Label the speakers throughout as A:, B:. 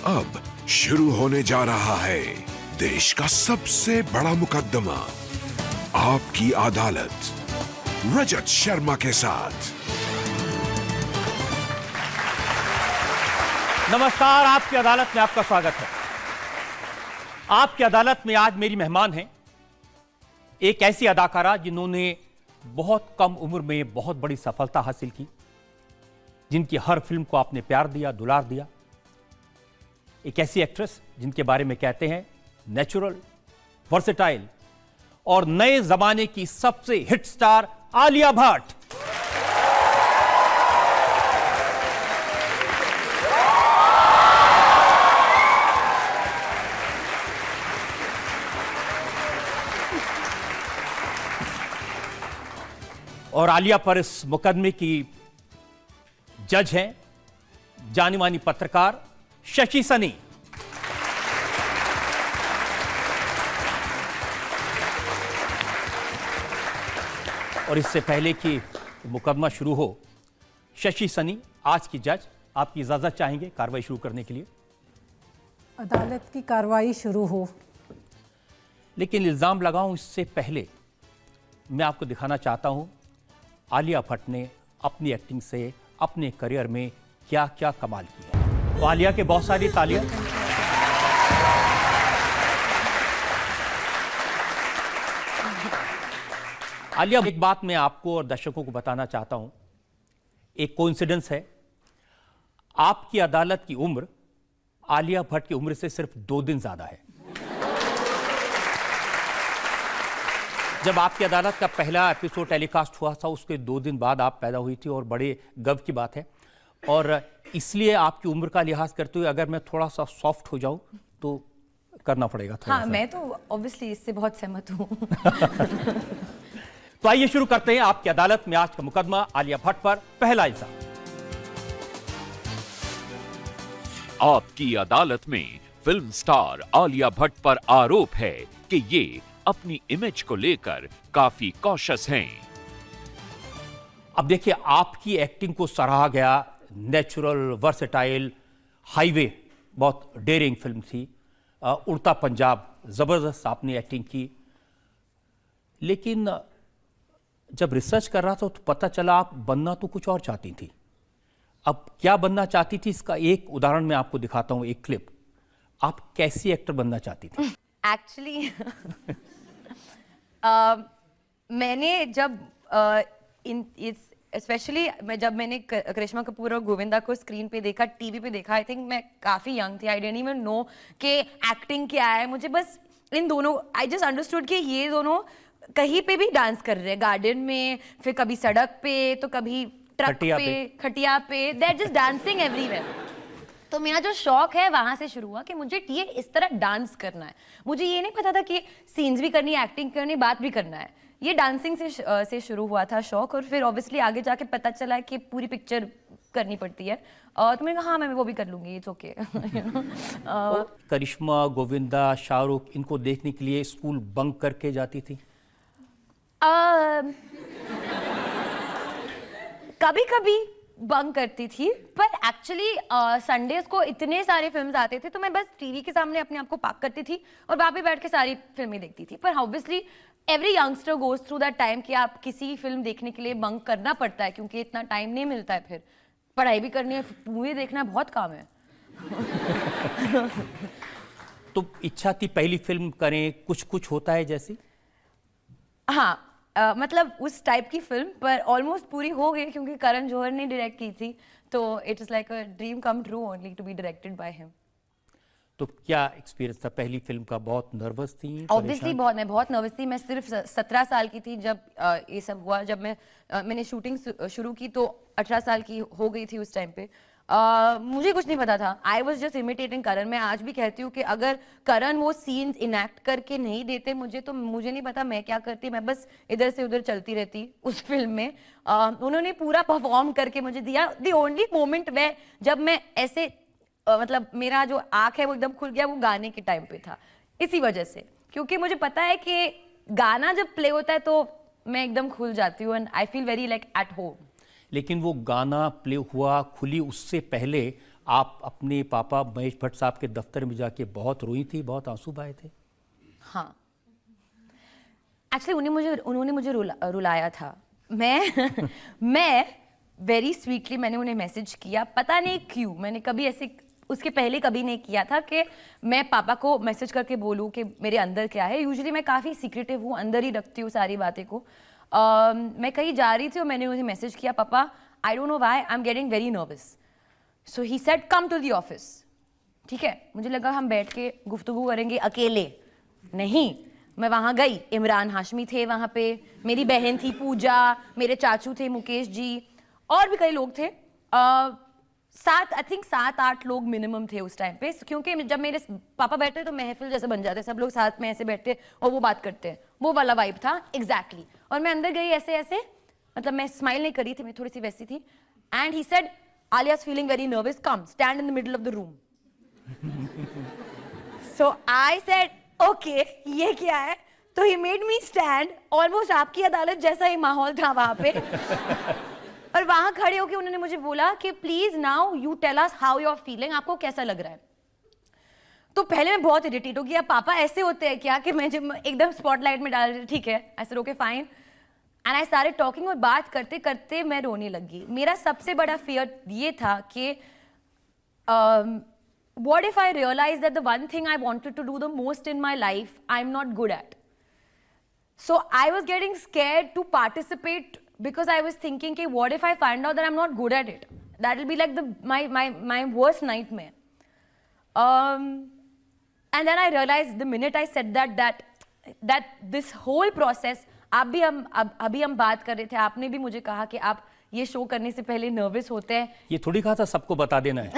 A: अब शुरू होने जा रहा है देश का सबसे बड़ा मुकदमा, आपकी अदालत, रजत शर्मा के साथ।
B: नमस्कार, आपकी अदालत में आपका स्वागत है। आपकी अदालत में आज मेरी मेहमान हैं एक ऐसी अदाकारा जिन्होंने बहुत कम उम्र में बहुत बड़ी सफलता हासिल की, जिनकी हर फिल्म को आपने प्यार दिया, दुलार दिया। एक ऐसी एक्ट्रेस जिनके बारे में कहते हैं नेचुरल, वर्सेटाइल और नए जमाने की सबसे हिट स्टार आलिया भट्ट। और आलिया पर इस मुकदमे की जज हैं जानी मानी पत्रकार शशि सनी। और इससे पहले कि मुकदमा शुरू हो, शशि सनी आज की जज आपकी इजाजत चाहेंगे कार्रवाई शुरू करने के लिए।
C: अदालत की कार्रवाई शुरू हो।
B: लेकिन इल्जाम लगाऊं इससे पहले मैं आपको दिखाना चाहता हूं आलिया भट्ट ने अपनी एक्टिंग से अपने करियर में क्या क्या कमाल किया। तो आलिया के बहुत सारी तालियां। आलिया, एक बात मैं आपको और दर्शकों को बताना चाहता हूं, एक कोइंसिडेंस है। आपकी अदालत की उम्र आलिया भट्ट की उम्र से सिर्फ 2 दिन ज्यादा है। जब आपकी अदालत का पहला एपिसोड टेलीकास्ट हुआ था उसके 2 दिन बाद आप पैदा हुई थी और बड़े गर्व की बात है। और इसलिए आपकी उम्र का लिहाज करते हुए अगर मैं थोड़ा सा सॉफ्ट हो जाऊं तो करना पड़ेगा थोड़ा।
D: हाँ, मैं तो ऑब्वियसली इससे बहुत सहमत हूं।
B: तो आइए शुरू करते हैं आपकी अदालत में आज का मुकदमा आलिया भट्ट पर पहला इल्जाम।
E: आपकी अदालत में फिल्म स्टार आलिया भट्ट पर आरोप है कि ये अपनी इमेज को लेकर काफी कॉशियस हैं।
B: अब देखिए, आपकी एक्टिंग को सराहा गया, नेचुरल, वर्सेटाइल, हाईवे बहुत डेयरिंग फिल्म थी, उड़ता पंजाब जबरदस्त आपने एक्टिंग की। लेकिन जब रिसर्च कर रहा था तो पता चला आप बनना तो कुछ और चाहती थी। अब क्या बनना चाहती थी इसका एक उदाहरण मैं आपको दिखाता हूं, एक क्लिप। आप कैसी एक्टर बनना चाहती थी?
D: एक्चुअली मैंने जब स्पेशली जब मैंने करिश्मा कपूर और गोविंदा को स्क्रीन पे देखा, टीवी पे देखा, आई थिंक मैं काफी यंग थी। आई डिडंट इवन नो कि एक्टिंग क्या है। मुझे बस इन दोनों, आई जस्ट अंडरस्टूड कि ये दोनों कहीं पे भी डांस कर रहे हैं, गार्डन में, फिर कभी सड़क पे, तो कभी ट्रक पे, खटिया पे, they are just dancing everywhere. तो मेरा जो शौक है वहां से शुरू हुआ कि मुझे ये इस तरह डांस करना है। मुझे ये नहीं पता था कि सीन्स भी करनी है, एक्टिंग करनी, बात भी करना है। ये डांसिंग से शुरू हुआ था शौक, और फिर ऑब्वियसली आगे जाके पता चला कि पूरी पिक्चर करनी पड़ती है। तो मैंने कहा हाँ, मैं वो भी कर लूंगी, इट्स ओके।
B: करिश्मा, गोविंदा, शाहरुख, इनको देखने के लिए स्कूल बंक करके जाती थी?
D: कभी कभी बंक करती थी, पर एक्चुअली संडेज को इतने सारे फिल्म्स आते थे तो मैं बस टीवी के सामने अपने आप को पार्क करती थी और वहाँ पे बैठ के सारी फिल्में देखती थी। पर obviously every youngster goes through that time कि आप किसी फिल्म देखने के लिए बंक करना पड़ता है, क्योंकि इतना टाइम नहीं मिलता है, फिर पढ़ाई भी करनी है, मूवी देखना बहुत काम है।
B: तो इच्छा थी पहली फिल्म करें, कुछ कुछ होता है जैसी?
D: हाँ, मतलब उस टाइप की फिल्म, पर ऑलमोस्ट पूरी हो गई क्योंकि करण जौहर ने डायरेक्ट की थी, तो it is like a dream come true only to be directed by him.
B: तो क्या एक्सपीरियंस था पहली फिल्म का? बहुत नर्वस थी?
D: ऑब्वियसली मैं बहुत नर्वस थी। मैं सिर्फ 17 साल की थी जब ये सब हुआ। जब मैंने शूटिंग शुरू की तो 18 साल की हो गई थी उस टाइम पे। मुझे कुछ नहीं पता था। आई वॉज जस्ट इमिटेटिंग करण। मैं आज भी कहती हूँ कि अगर करण वो सीन्स इनैक्ट करके नहीं देते मुझे, तो मुझे नहीं पता मैं क्या करती। मैं बस इधर से उधर चलती रहती उस फिल्म में। उन्होंने पूरा परफॉर्म करके मुझे दिया। द ओनली मोमेंट वे जब मैं ऐसे मतलब मेरा जो आँख है वो एकदम खुल गया, वो गाने के टाइम पे था। इसी वजह से, क्योंकि मुझे पता है कि गाना जब प्ले होता है तो मैं एकदम खुल जाती हूँ and I feel very like at home.
B: लेकिन वो गाना प्ले हुआ, खुली, उससे पहले आप अपने पापा महेश भट्ट साहब के दफ्तर में जाके बहुत रोई थी, बहुत आंसू बहाए थे?
D: हाँ, एक्चुअली उन्होंने मुझे रुलाया था। मैं वेरी स्वीटली मैंने उन्हें मैसेज किया, पता नहीं क्यों मैंने कभी ऐसे उसके पहले कभी नहीं किया था कि मैं पापा को मैसेज करके बोलूँ कि मेरे अंदर क्या है। यूजुअली मैं काफ़ी सीक्रेटिव हूँ, अंदर ही रखती हूँ सारी बातें को। मैं कहीं जा रही थी और मैंने उन्हें मैसेज किया, पापा I don't know why I am getting very nervous. So he said come to the office. ठीक है, मुझे लगा हम बैठ के गुफ्तगू करेंगे अकेले, नहीं, मैं वहाँ गई। इमरान हाशमी थे वहाँ पे, मेरी बहन थी पूजा, मेरे चाचू थे मुकेश जी, और भी कई लोग थे। 7-8 लोग मिनिमम थे उस टाइम पे, क्योंकि जब मेरे पापा बैठते तो महफिल जैसे बन जाते, सब लोग साथ में ऐसे बैठते और वो बात करते हैं, वो वाला वाइब था एग्जैक्टली। और मैं अंदर गई ऐसे ऐसे, मतलब मैं स्माइल नहीं कर रही थी, मैं थोड़ी सी वैसी थी। And he said Alia's feeling very nervous, come stand in the middle of the room. So I said okay, ये क्या है? तो he made me stand, almost आपकी अदालत जैसा ही माहौल था वहाँ पे। और वहाँ खड़े होके उन्होंने मुझे बोला कि please now you tell us how you are feeling, आपको कैसा लग रहा है। तो पहले मैं बहुत इरिटेट हो गया, पापा ऐसे होते हैं क्या कि मैं जब एकदम स्पॉटलाइट में डाल रही, ठीक है ऐसे okay fine. And I started talking, और बात करते करते मैं रोने लगी। मेरा सबसे बड़ा फियर ये था कि what if I realize that the one thing I wanted to do the most in my life I'm not good at. So I was getting scared to participate because I was thinking कि what if I find out that I'm not good at it, that will be like my worst nightmare. And then I realized the minute I said that this whole process, अभी हम बात कर रहे थे, आपने भी मुझे कहा कि आप ये शो करने से पहले नर्वस होते हैं।
B: ये थोड़ी कहा था सबको बता देना है।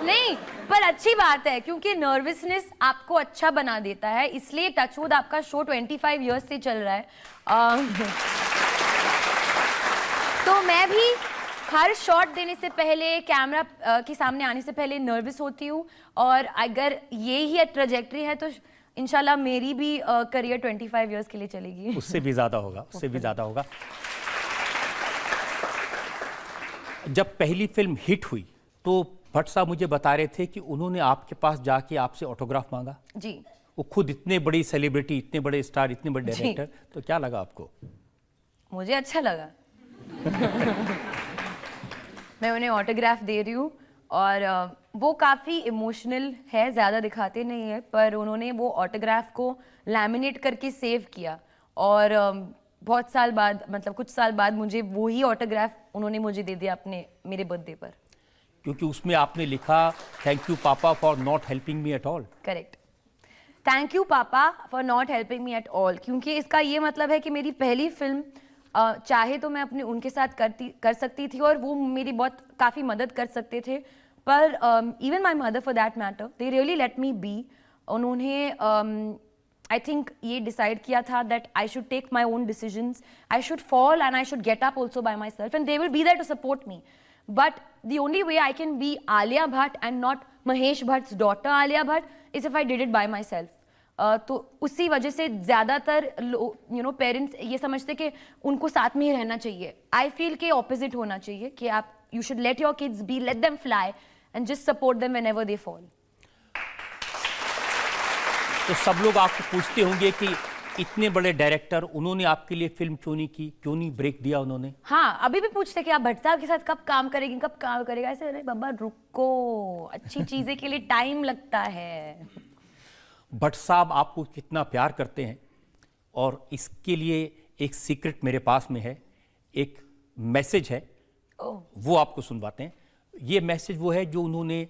D: नहीं, पर अच्छी बात है क्योंकि नर्वसनेस आपको अच्छा बना देता है, इसलिए टचवुड आपका शो 25 इयर्स से चल रहा है। तो मैं भी हर शॉट देने से पहले, कैमरा के सामने आने से पहले नर्वस होती हूँ, और अगर ये ही ट्रैजेक्टरी है तो इंशाल्लाह मेरी भी करियर 25 इयर्स के लिए चलेगी।
B: उससे भी ज्यादा होगा, उससे भी ज्यादा होगा। जब पहली फिल्म हिट हुई तो भट्ट साहब मुझे बता रहे थे कि उन्होंने आपके पास जाके आपसे ऑटोग्राफ मांगा।
D: जी।
B: वो खुद इतने बड़ी सेलिब्रिटी, इतने बड़े स्टार, इतने बड़े डायरेक्टर, तो क्या लगा आपको? मुझे
D: अच्छा लगा। मैं उन्हें ऑटोग्राफ दे रही हूँ और वो काफ़ी इमोशनल है, ज़्यादा दिखाते नहीं है, पर उन्होंने वो ऑटोग्राफ को लैमिनेट करके सेव किया, और बहुत साल बाद, मतलब कुछ साल बाद मुझे वही ऑटोग्राफ उन्होंने मुझे दे दिया मेरे बर्थडे पर।
B: क्योंकि उसमें आपने लिखा thank you papa for not helping me at all.
D: Correct, thank you papa for not helping me at all, क्योंकि इसका ये मतलब है कि मेरी पहली फिल्म चाहे तो मैं अपने उनके साथ कर सकती थी और वो मेरी काफ़ी मदद कर सकते थे, पर even my mother for that matter, they really let me be. उन्होंने आई थिंक ये डिसाइड किया था that I should take my own decisions, I should fall and I should get up also by myself, and they will be there to support me. But the only way I can be Alia Bhatt and not Mahesh Bhatt's daughter Alia Bhatt is if I did it by myself. तो उसी वजह से ज़्यादातर parents ये समझते कि उनको साथ में ही रहना चाहिए। I feel कि ऑपोजिट होना चाहिए कि आप you should let your kids be, let them fly and just support them whenever they fall.
B: तो सब लोग आपको पूछते होंगे कि इतने बड़े डायरेक्टर, उन्होंने आपके लिए फिल्म क्यों नहीं की, क्यों नहीं ब्रेक दिया उन्होंने?
D: हाँ, अभी भी पूछते कि आप भट्ट साहब के साथ कब काम करेगी, कब काम करेगा। ऐसे अरे बाबा रुको, अच्छी चीजें के लिए टाइम लगता है।
B: भट्ट साहब आपको कितना प्यार करते हैं, और इसके लिए एक सीक्रेट मेरे पास में है, एक मैसेज है, वो आपको सुनवाते हैं। ये मैसेज वो है जो उन्होंने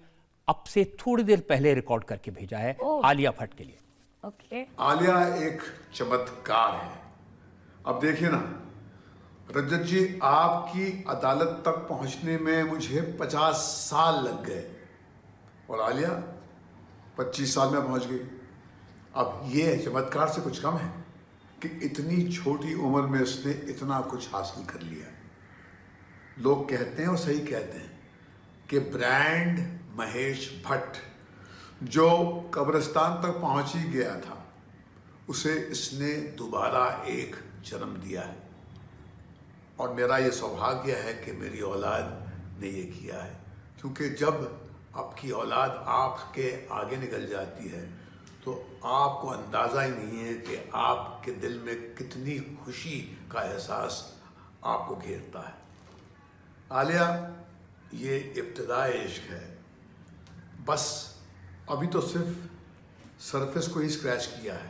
B: अब से थोड़ी देर पहले रिकॉर्ड करके भेजा है आलिया भट्ट के लिए।
F: आलिया एक चमत्कार है। अब देखिए ना रजत जी, आपकी अदालत तक पहुंचने में मुझे 50 साल लग गए और आलिया 25 साल में पहुंच गई। अब ये चमत्कार से कुछ कम है कि इतनी छोटी उम्र में उसने इतना कुछ हासिल कर लिया। लोग कहते हैं और सही कहते हैं कि ब्रांड महेश भट्ट जो कब्रिस्तान तक पहुंच ही गया था, उसे इसने दोबारा एक जन्म दिया है, और मेरा ये सौभाग्य है कि मेरी औलाद ने ये किया है। क्योंकि जब आपकी औलाद आपके आगे निकल जाती है तो आपको अंदाज़ा ही नहीं है कि आपके दिल में कितनी खुशी का एहसास आपको घेरता है। आलिया, ये इब्तिदाई इश्क है, बस अभी तो सिर्फ सरफेस को ही स्क्रैच किया है।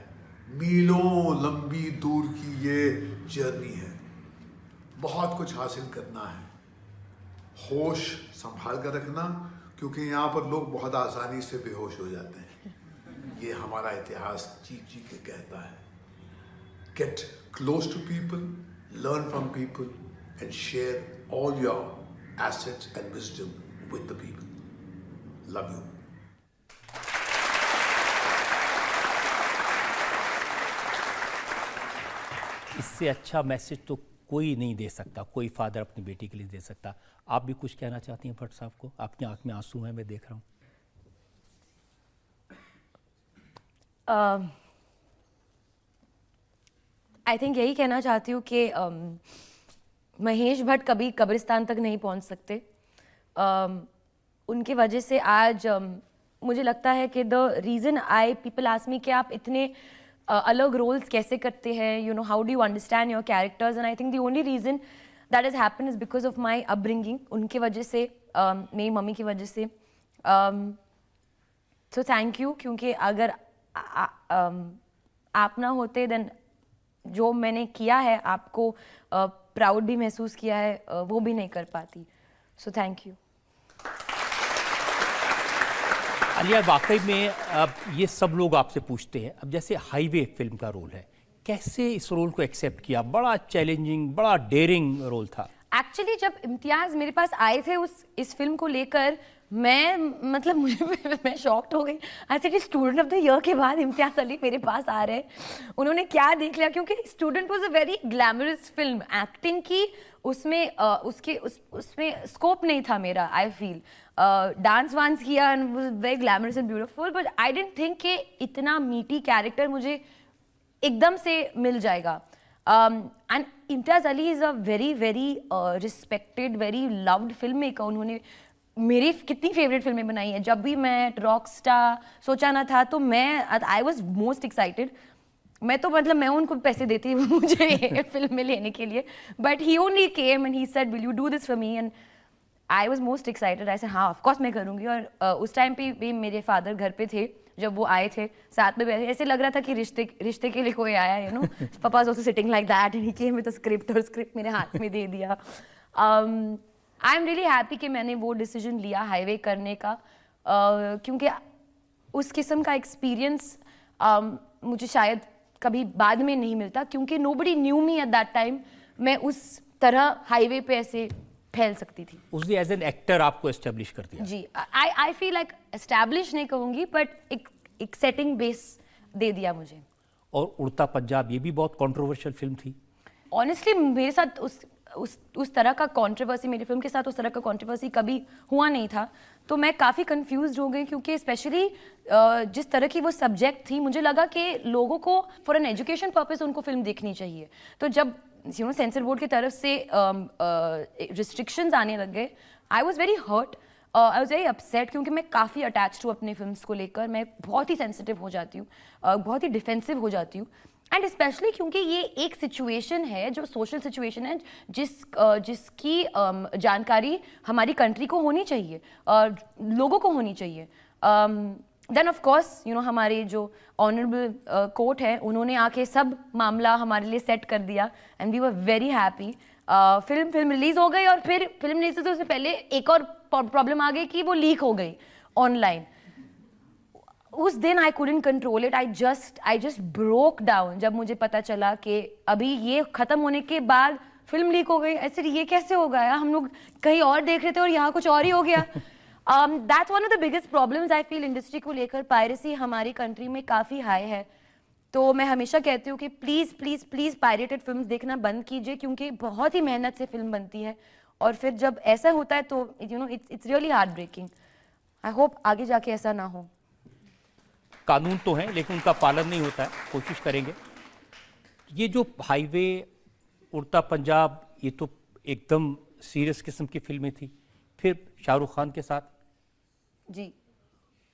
F: मीलों लंबी दूर की ये जर्नी है, बहुत कुछ हासिल करना है। होश संभाल कर रखना, क्योंकि यहाँ पर लोग बहुत आसानी से बेहोश हो जाते हैं। ये हमारा इतिहास चीख चीख के कहता है। Get close to people, learn from people and share all your assets and wisdom with the people. Love you.
B: इससे अच्छा मैसेज तो कोई नहीं दे सकता, कोई फादर अपनी बेटी के लिए दे सकता। आप भी कुछ कहना चाहती हैं भट्ट साहब को? आपकी आंख में आंसू हैं, मैं देख रहा हूँ।
D: आई थिंक यही कहना चाहती हूँ कि महेश भट्ट कभी कब्रिस्तान तक नहीं पहुँच सकते। उनकी वजह से आज मुझे लगता है कि the reason I people ask me कि आप इतने अलग रोल्स कैसे करते हैं, you know, how do you understand your characters, and I think the only reason that has happen is because of my upbringing. उनकी वजह से, मेरी मम्मी की वजह से। सो थैंक यू, क्योंकि अगर आप ना होते देन जो मैंने किया है, आपको प्राउड भी महसूस किया है, वो भी नहीं कर पाती। So thank you.
B: आलिया, वाकई में अब ये सब लोग आपसे पूछते हैं, अब जैसे हाईवे फिल्म का रोल है, कैसे इस रोल को एक्सेप्ट किया? बड़ा चैलेंजिंग, बड़ा डेयरिंग रोल था।
D: एक्चुअली जब इम्तियाज़ मेरे पास आए थे इस फिल्म को लेकर, मैं शॉक्ड हो गई। I said student of the year के बाद इम्तियाज़ अली मेरे पास आ रहे हैं। उन्होंने क्या देख लिया, क्योंकि student was a very glamorous film. Acting की उसमें उसमें स्कोप नहीं था मेरा, आई फील। डांस वांस किया and was very glamorous and beautiful, but I didn't think कि इतना मीटी कैरेक्टर मुझे एकदम से मिल जाएगा। And Imtiaz Ali is a very very respected, very loved film maker. उन्होंने मेरी कितनी फेवरेट फिल्में बनाई हैं। जब भी मैं रॉक स्टार सोचा ना था, तो आई वॉज मोस्ट एक्साइटेड। मैं उनको पैसे देती मुझे ये फिल्म में लेने के लिए, but he only came and he said will you do this for me, and I was most excited. ऐसे हाँ ऑफकोर्स मैं करूँगी। और उस टाइम पे भी मेरे फादर घर पे थे जब वो आए थे, साथ में बैठे, ऐसे लग रहा था कि रिश्ते के लिए कोई आया, यू नो। पापा was also sitting like that and he came with a script, और स्क्रिप्ट मेरे हाथ में दे दिया। आई एम रियली हैप्पी कि मैंने वो डिसीजन लिया हाईवे करने का, क्योंकि उस किस्म का एक्सपीरियंस मुझे शायद कभी बाद में नहीं मिलता, क्योंकि nobody knew me at that time. मैं उस तरह हाईवे पे ऐसे फैल सकती थी।
B: उसने एज एन एक्टर आपको एस्टेब्लिश कर दिया।
D: जी, आई फील लाइक एस्टैब्लिश नहीं कहूँगी, बट एक सेटिंग बेस दे दिया मुझे।
B: और उड़ता पंजाब, ये भी बहुत कंट्रोवर्शियल फिल्म थी।
D: ऑनेस्टली मेरे साथ उस तरह का कंट्रोवर्सी, मेरी फिल्म के साथ उस तरह का कंट्रोवर्सी कभी हुआ नहीं था, तो मैं काफ़ी कंफ्यूज हो गई, क्योंकि स्पेशली जिस तरह की वो सब्जेक्ट थी, मुझे लगा कि लोगों को फॉर एन एजुकेशन पर्पस उनको फिल्म देखनी चाहिए। तो जब यू नो सेंसर बोर्ड की तरफ से रिस्ट्रिक्शंस आने लग गए, I was very hurt, I was very upset, क्योंकि मैं काफ़ी अटैच्ड हूँ अपने फिल्म्स को लेकर। मैं बहुत ही सेंसिटिव हो जाती हूँ, बहुत ही डिफेंसिव हो जाती हूँ, एंड स्पेशली क्योंकि ये एक सिचुएशन है जो सोशल सिचुएशन है, जिसकी जानकारी हमारी कंट्री को होनी चाहिए, लोगों को होनी चाहिए। Then of course you know हमारे जो ऑनरेबल कोर्ट है, उन्होंने आके सब मामला हमारे लिए सेट कर दिया, and we were very happy. Film release हो गई, और फिर फिल्म रिलीज से उससे पहले एक और प्रॉब्लम आ गई कि वो लीक हो गई ऑनलाइन। उस दिन I couldn't control it, I just broke down जब मुझे पता चला कि अभी ये खत्म होने के बाद फिल्म लीक हो गई। ऐसे ये कैसे हो गया? हम लोग कहीं और देख रहे थे और यहाँ कुछ और ही हो गया। That's one of the biggest problems I feel industry को लेकर। पायरेसी हमारी कंट्री में काफ़ी हाई है, तो मैं हमेशा कहती हूँ कि please please please pirated films देखना बंद कीजिए, क्योंकि बहुत ही मेहनत से फिल्म बनती है, और फिर जब ऐसा होता है तो you know it's really heart breaking. I hope आगे जाके ऐसा ना हो।
B: कानून तो हैं, लेकिन उनका पालन नहीं होता है, कोशिश करेंगे। ये जो हाईवे, उड़ता पंजाब, ये तो एकदम सीरियस किस्म की फिल्में थी। फिर शाहरुख खान के साथ,
D: जी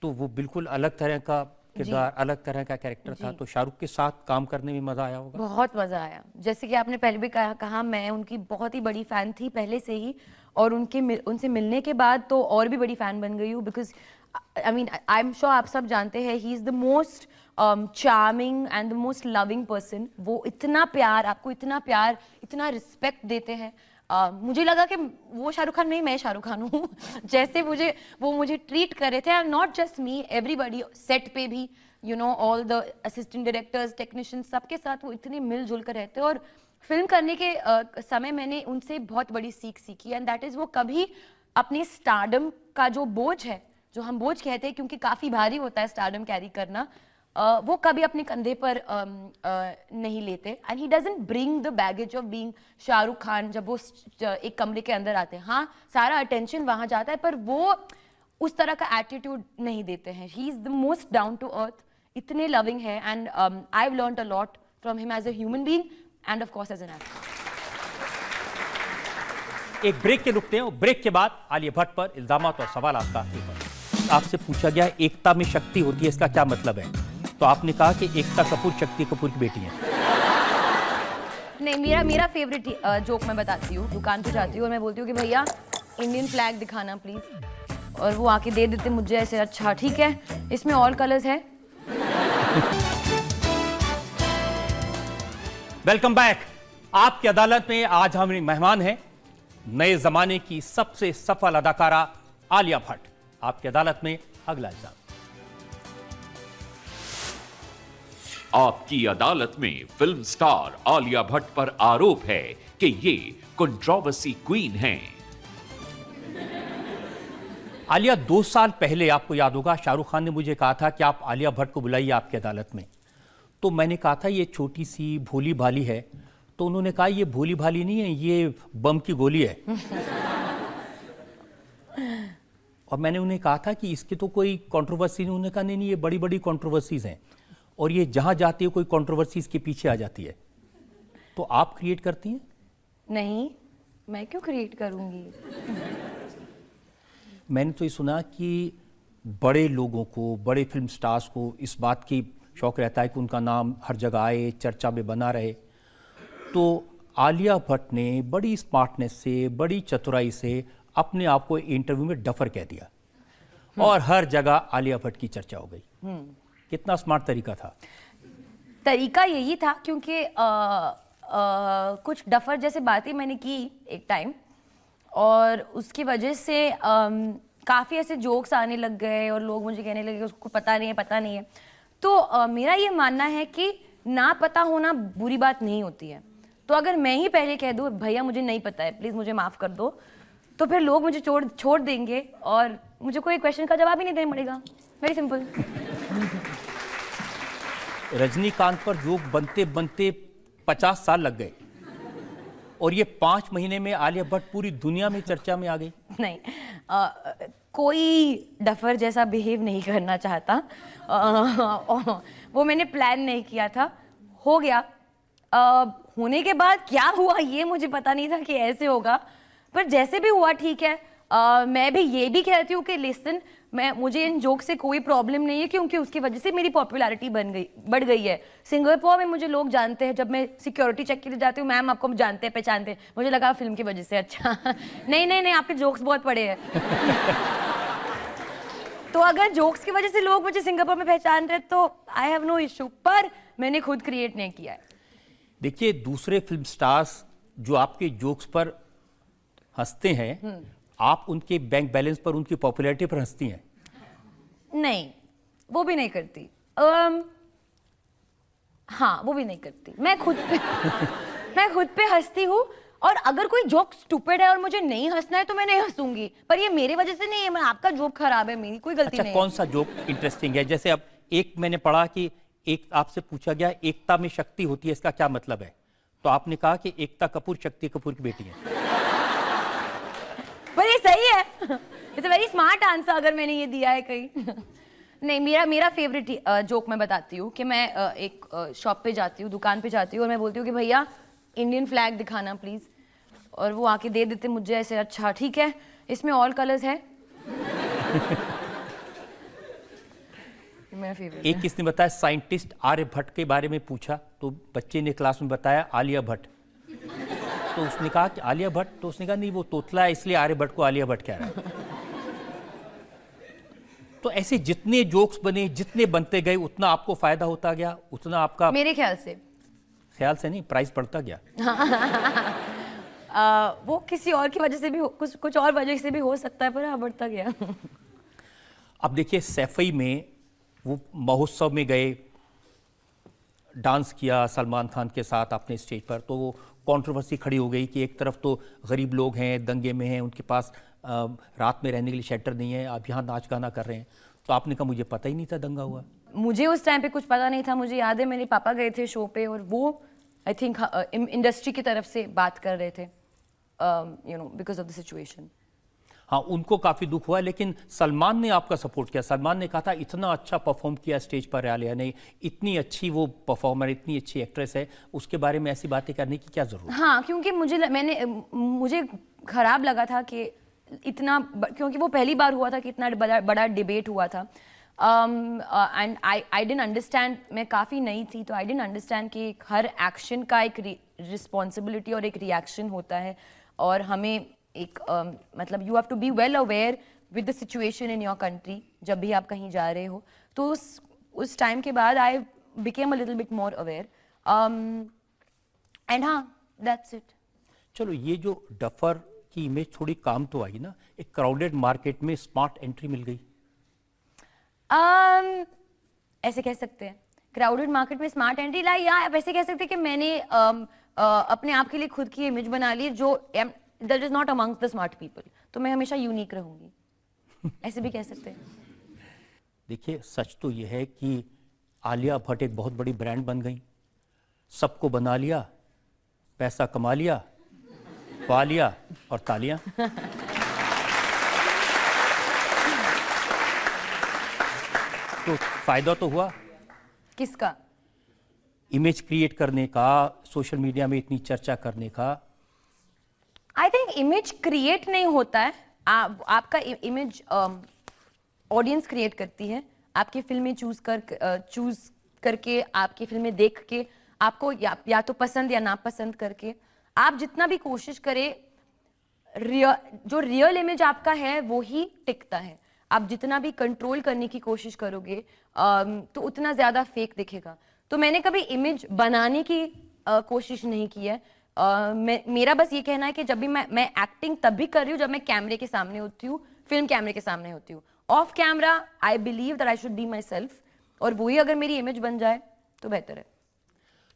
B: तो वो बिल्कुल अलग तरह का किरदार, अलग तरह का कैरेक्टर था, तो शाहरुख के साथ काम करने में मजा आया होगा।
D: बहुत मजा आया। जैसे कि आपने पहले भी कहा मैं उनकी बहुत ही बड़ी फैन थी पहले से ही, और उनसे मिलने के बाद तो और भी बड़ी फैन बन गई हूँ। Because I mean I am sure आप सब जानते हैं he is the most charming and the most loving person. वो इतना प्यार, आपको इतना प्यार, इतना रिस्पेक्ट देते हैं। मुझे लगा कि वो शाहरुख खान नहीं, मैं शाहरुख खान हूँ। जैसे वो मुझे ट्रीट कर रहे थे, and not just me, everybody set पे भी, you know, all the assistant directors, technician, सबके साथ वो इतने मिलजुल कर रहते। और फिल्म करने के समय मैंने उनसे बहुत बड़ी सीख सीखी, एंड दैट इज़ वो कभी अपने स्टारडम का जो बोझ है, जो हम बोझ कहते हैं क्योंकि काफ़ी भारी होता है स्टारडम कैरी करना, वो कभी अपने कंधे पर नहीं लेते। And he doesn't bring the baggage of being Shahrukh Khan. जब वो एक कमरे के अंदर आते हैं, हाँ सारा अटेंशन वहाँ जाता है, पर वो उस तरह का एटीट्यूड नहीं देते हैं। He is the most down to earth, इतने लविंग है, and I have learned a lot from him as a human being and of course as an actor.
B: एक ब्रेक के रुकते हैं, और ब्रेक के बाद आलिया भट्ट पर इल्जामात और सवाल आपसे पूछा गया एकता में शक्ति होती है, इसका क्या मतलब है? तो आपने कहा कि एकता कपूर शक्ति कपूर की बेटी है।
D: नहीं, मेरा फेवरेट जोक मैं बताती हूँ। दुकान पे जाती हूँ और मैं बोलती हूँ कि भैया इंडियन फ्लैग दिखाना प्लीज, और वो आके दे देते मुझे ऐसे, अच्छा ठीक है, इसमें ऑल कलर्स है।
B: Welcome back. आपकी अदालत में आज हमारी मेहमान हैं नए जमाने की सबसे सफल अदाकारा आलिया भट्ट। आपकी अदालत में अगला इल्जाम।
E: आपकी अदालत में फिल्म स्टार आलिया भट्ट पर आरोप है कि ये कंट्रोवर्सी क्वीन हैं।
B: आलिया, 2 साल पहले आपको याद होगा शाहरुख खान ने मुझे कहा था कि आप आलिया भट्ट को बुलाइए आपकी अदालत में। तो मैंने कहा था ये छोटी सी भोली भाली है, तो उन्होंने कहा ये भोली भाली नहीं है, ये बम की गोली है। और मैंने उन्हें कहा था कि इसकी तो कोई कंट्रोवर्सी नहीं। उन्होंने कहा नहीं, ये बड़ी बड़ी कंट्रोवर्सीज हैं, और ये जहां जाती है कोई कंट्रोवर्सी इसके पीछे आ जाती है। तो आप क्रिएट करती हैं?
D: नहीं, मैं क्यों क्रिएट करूंगी?
B: मैंने तो ये सुना कि बड़े लोगों को, बड़े फिल्म स्टार्स को इस बात की शौक रहता है कि उनका नाम हर जगह आए, चर्चा में बना रहे। तो आलिया भट्ट ने बड़ी स्मार्टनेस से, बड़ी चतुराई से अपने आप को इंटरव्यू में डफर कह दिया, और हर जगह आलिया भट्ट की चर्चा हो गई। कितना स्मार्ट तरीका था?
D: तरीका यही था क्योंकि कुछ डफर जैसे बातें मैंने की एक टाइम, और उसकी वजह से काफ़ी ऐसे जोक्स आने लग गए, और लोग मुझे कहने लगे उसको पता नहीं है, पता नहीं है। तो मेरा ये मानना है कि ना पता होना बुरी बात नहीं होती है। तो अगर मैं ही पहले कह दूँ भैया मुझे नहीं पता है, प्लीज़ मुझे माफ़ कर दो, तो फिर लोग मुझे छोड़ देंगे, और मुझे कोई क्वेश्चन का जवाब ही नहीं देना पड़ेगा। Very simple.
B: रजनीकांत पर जोक बनते बनते 50 साल लग गए, और ये 5 महीने में आलिया भट्ट पूरी दुनिया में चर्चा में आ गई।
D: नहीं, कोई डफर जैसा बिहेव नहीं करना चाहता। वो मैंने प्लान नहीं किया था, हो गया। होने के बाद क्या हुआ ये मुझे पता नहीं था कि ऐसे होगा, पर जैसे भी हुआ ठीक है। मैं भी ये भी कहती हूँ कि लिसन, मुझे इन जोक से कोई प्रॉब्लम नहीं है, क्योंकि उसकी वजह से मेरी पॉपुलैरिटी बढ़ गई है। सिंगापुर में मुझे लोग जानते हैं, जब मैं सिक्योरिटी चेक के लिए जाती हूँ, मैम आपको जानते हैं, पहचानते हैं। मुझे लगा फिल्म की वजह से। अच्छा नहीं, आपके जोक्स बहुत पड़े हैं। तो अगर जोक्स की वजह से लोग मुझे सिंगापुर में पहचान रहे तो आई हैव नो इशू, पर मैंने खुद क्रिएट नहीं किया है।
B: देखिए, दूसरे फिल्म स्टार्स जो आपके जोक्स पर हंसते हैं, आप उनके बैंक बैलेंस पर, उनकी पॉपुलैरिटी पर हंसती हैं?
D: नहीं, वो भी नहीं करती। हाँ, वो भी नहीं करती। मैं खुद पे हंसती हूँ, और अगर कोई जोक स्टूपिड है और मुझे नहीं हंसना है तो मैं नहीं हंसूंगी, पर ये मेरी वजह से नहीं है। मैं आपका जोक खराब है, मेरी कोई गलती नहीं है।
B: कौन सा जोक इंटरेस्टिंग है? जैसे अब एक मैंने पढ़ा कि एक आपसे पूछा गया एकता में शक्ति होती है, इसका क्या मतलब है? तो आपने कहा कि एकता कपूर शक्ति कपूर की बेटी है।
D: पर ये सही है। It's a very smart answer अगर मैंने ये दिया है कहीं। नहीं, मेरा फेवरेट जोक मैं बताती हूँ कि मैं एक शॉप पे जाती हूँ, दुकान पे जाती हूँ, और मैं बोलती हूँ कि भैया इंडियन फ्लैग दिखाना प्लीज, और वो आके दे देते मुझे ऐसे, अच्छा ठीक है इसमें ऑल कलर्स है। मेरा फेवरेट
B: एक किसने बताया साइंटिस्ट आर्यभट्ट के बारे में पूछा तो बच्चे ने क्लास में बताया आलिया भट्ट, तो उसने कहा कि आलिया भट्ट, तो उसने कहा नहीं वो तोतला है इसलिए आर्यभट्ट को आलिया भट्ट कह रहा है। तो ऐसे जितने जोक्स बने, जितने बनते गए, उतना आपको फायदा होता गया, उतना आपका
D: मेरे ख्याल से
B: ख्याल से नहीं प्राइस बढ़ता गया।
D: वो किसी और की वजह से भी कुछ और वजह से भी हो सकता है, पर हाँ बढ़ता गया।
B: अब देखिए सैफई में वो महोत्सव में गए, डांस किया सलमान खान के साथ अपने स्टेज पर, तो वो कंट्रोवर्सी खड़ी हो गई कि एक तरफ तो गरीब लोग हैं, दंगे में हैं, उनके पास रात में रहने के लिए शेल्टर नहीं है, आप यहाँ नाच गाना कर रहे हैं। तो आपने कहा मुझे पता ही नहीं था दंगा हुआ।
D: मुझे उस टाइम पे कुछ पता नहीं था। मुझे याद है मेरे पापा गए थे शो पे और वो आई थिंक इंडस्ट्री की तरफ से बात कर रहे थे, you know, because of the situation.
B: हाँ, उनको काफ़ी दुख हुआ, लेकिन सलमान ने आपका सपोर्ट किया। सलमान ने कहा था इतना अच्छा परफॉर्म किया स्टेज पर आलिया ने, इतनी अच्छी वो परफॉर्मर, इतनी अच्छी एक्ट्रेस है, उसके बारे में ऐसी बातें करने की क्या जरूरत।
D: हाँ, क्योंकि मुझे खराब लगा था कि इतना, क्योंकि वो पहली बार हुआ था कि इतना बड़ा डिबेट हुआ था। एंड आई डिडंट अंडरस्टैंड, मैं काफ़ी नई थी तो आई डिडंट अंडरस्टैंड कि हर एक्शन का एक रिस्पॉन्सिबिलिटी और एक रिएक्शन होता है, और हमें एक मतलब you have to be well aware with the situation in your country जब भी आप कहीं जा रहे हो। तो उस टाइम के बाद I became a little bit more aware, and हाँ, दैट्स इट।
B: चलो, ये जो डफर की इमेज थोड़ी काम तो आई ना, एक क्राउडेड मार्केट में स्मार्ट एंट्री मिल गई।
D: ऐसे कह सकते हैं, क्राउडेड मार्केट में स्मार्ट एंट्री लाई, या आप ऐसे कह सकते हैं कि मैंने अपने आप के लिए खुद की इमेज बना ली जो that is not amongst the smart people, तो मैं हमेशा यूनिक रहूंगी। ऐसे भी कह सकते हैं।
B: देखिए, सच तो यह है कि आलिया भट्ट एक बहुत बड़ी ब्रांड बन गई, सबको बना लिया, पैसा कमा लिया, पा लिया और तालियां। तो फायदा तो हुआ
D: किसका?
B: इमेज क्रिएट करने का, सोशल मीडिया में इतनी चर्चा करने का।
D: आई थिंक इमेज क्रिएट नहीं होता है, आपका इमेज ऑडियंस क्रिएट करती है। आपकी फिल्में चूज करके, आपकी फिल्में देख के, आपको या तो पसंद या नापसंद करके, आप जितना भी कोशिश करें, जो रियल इमेज आपका है वो ही टिकता है। आप जितना भी कंट्रोल करने की कोशिश करोगे तो उतना ज़्यादा फेक दिखेगा। तो मैंने कभी इमेज बनाने की कोशिश नहीं की है। मेरा बस ये कहना है कि जब भी मैं एक्टिंग तब भी कर रही हूँ जब मैं कैमरे के सामने होती हूँ, फिल्म कैमरे के सामने होती हूँ। Of camera I believe that I should be my self, और वही अगर मेरी इमेज बन जाए तो बेहतर है।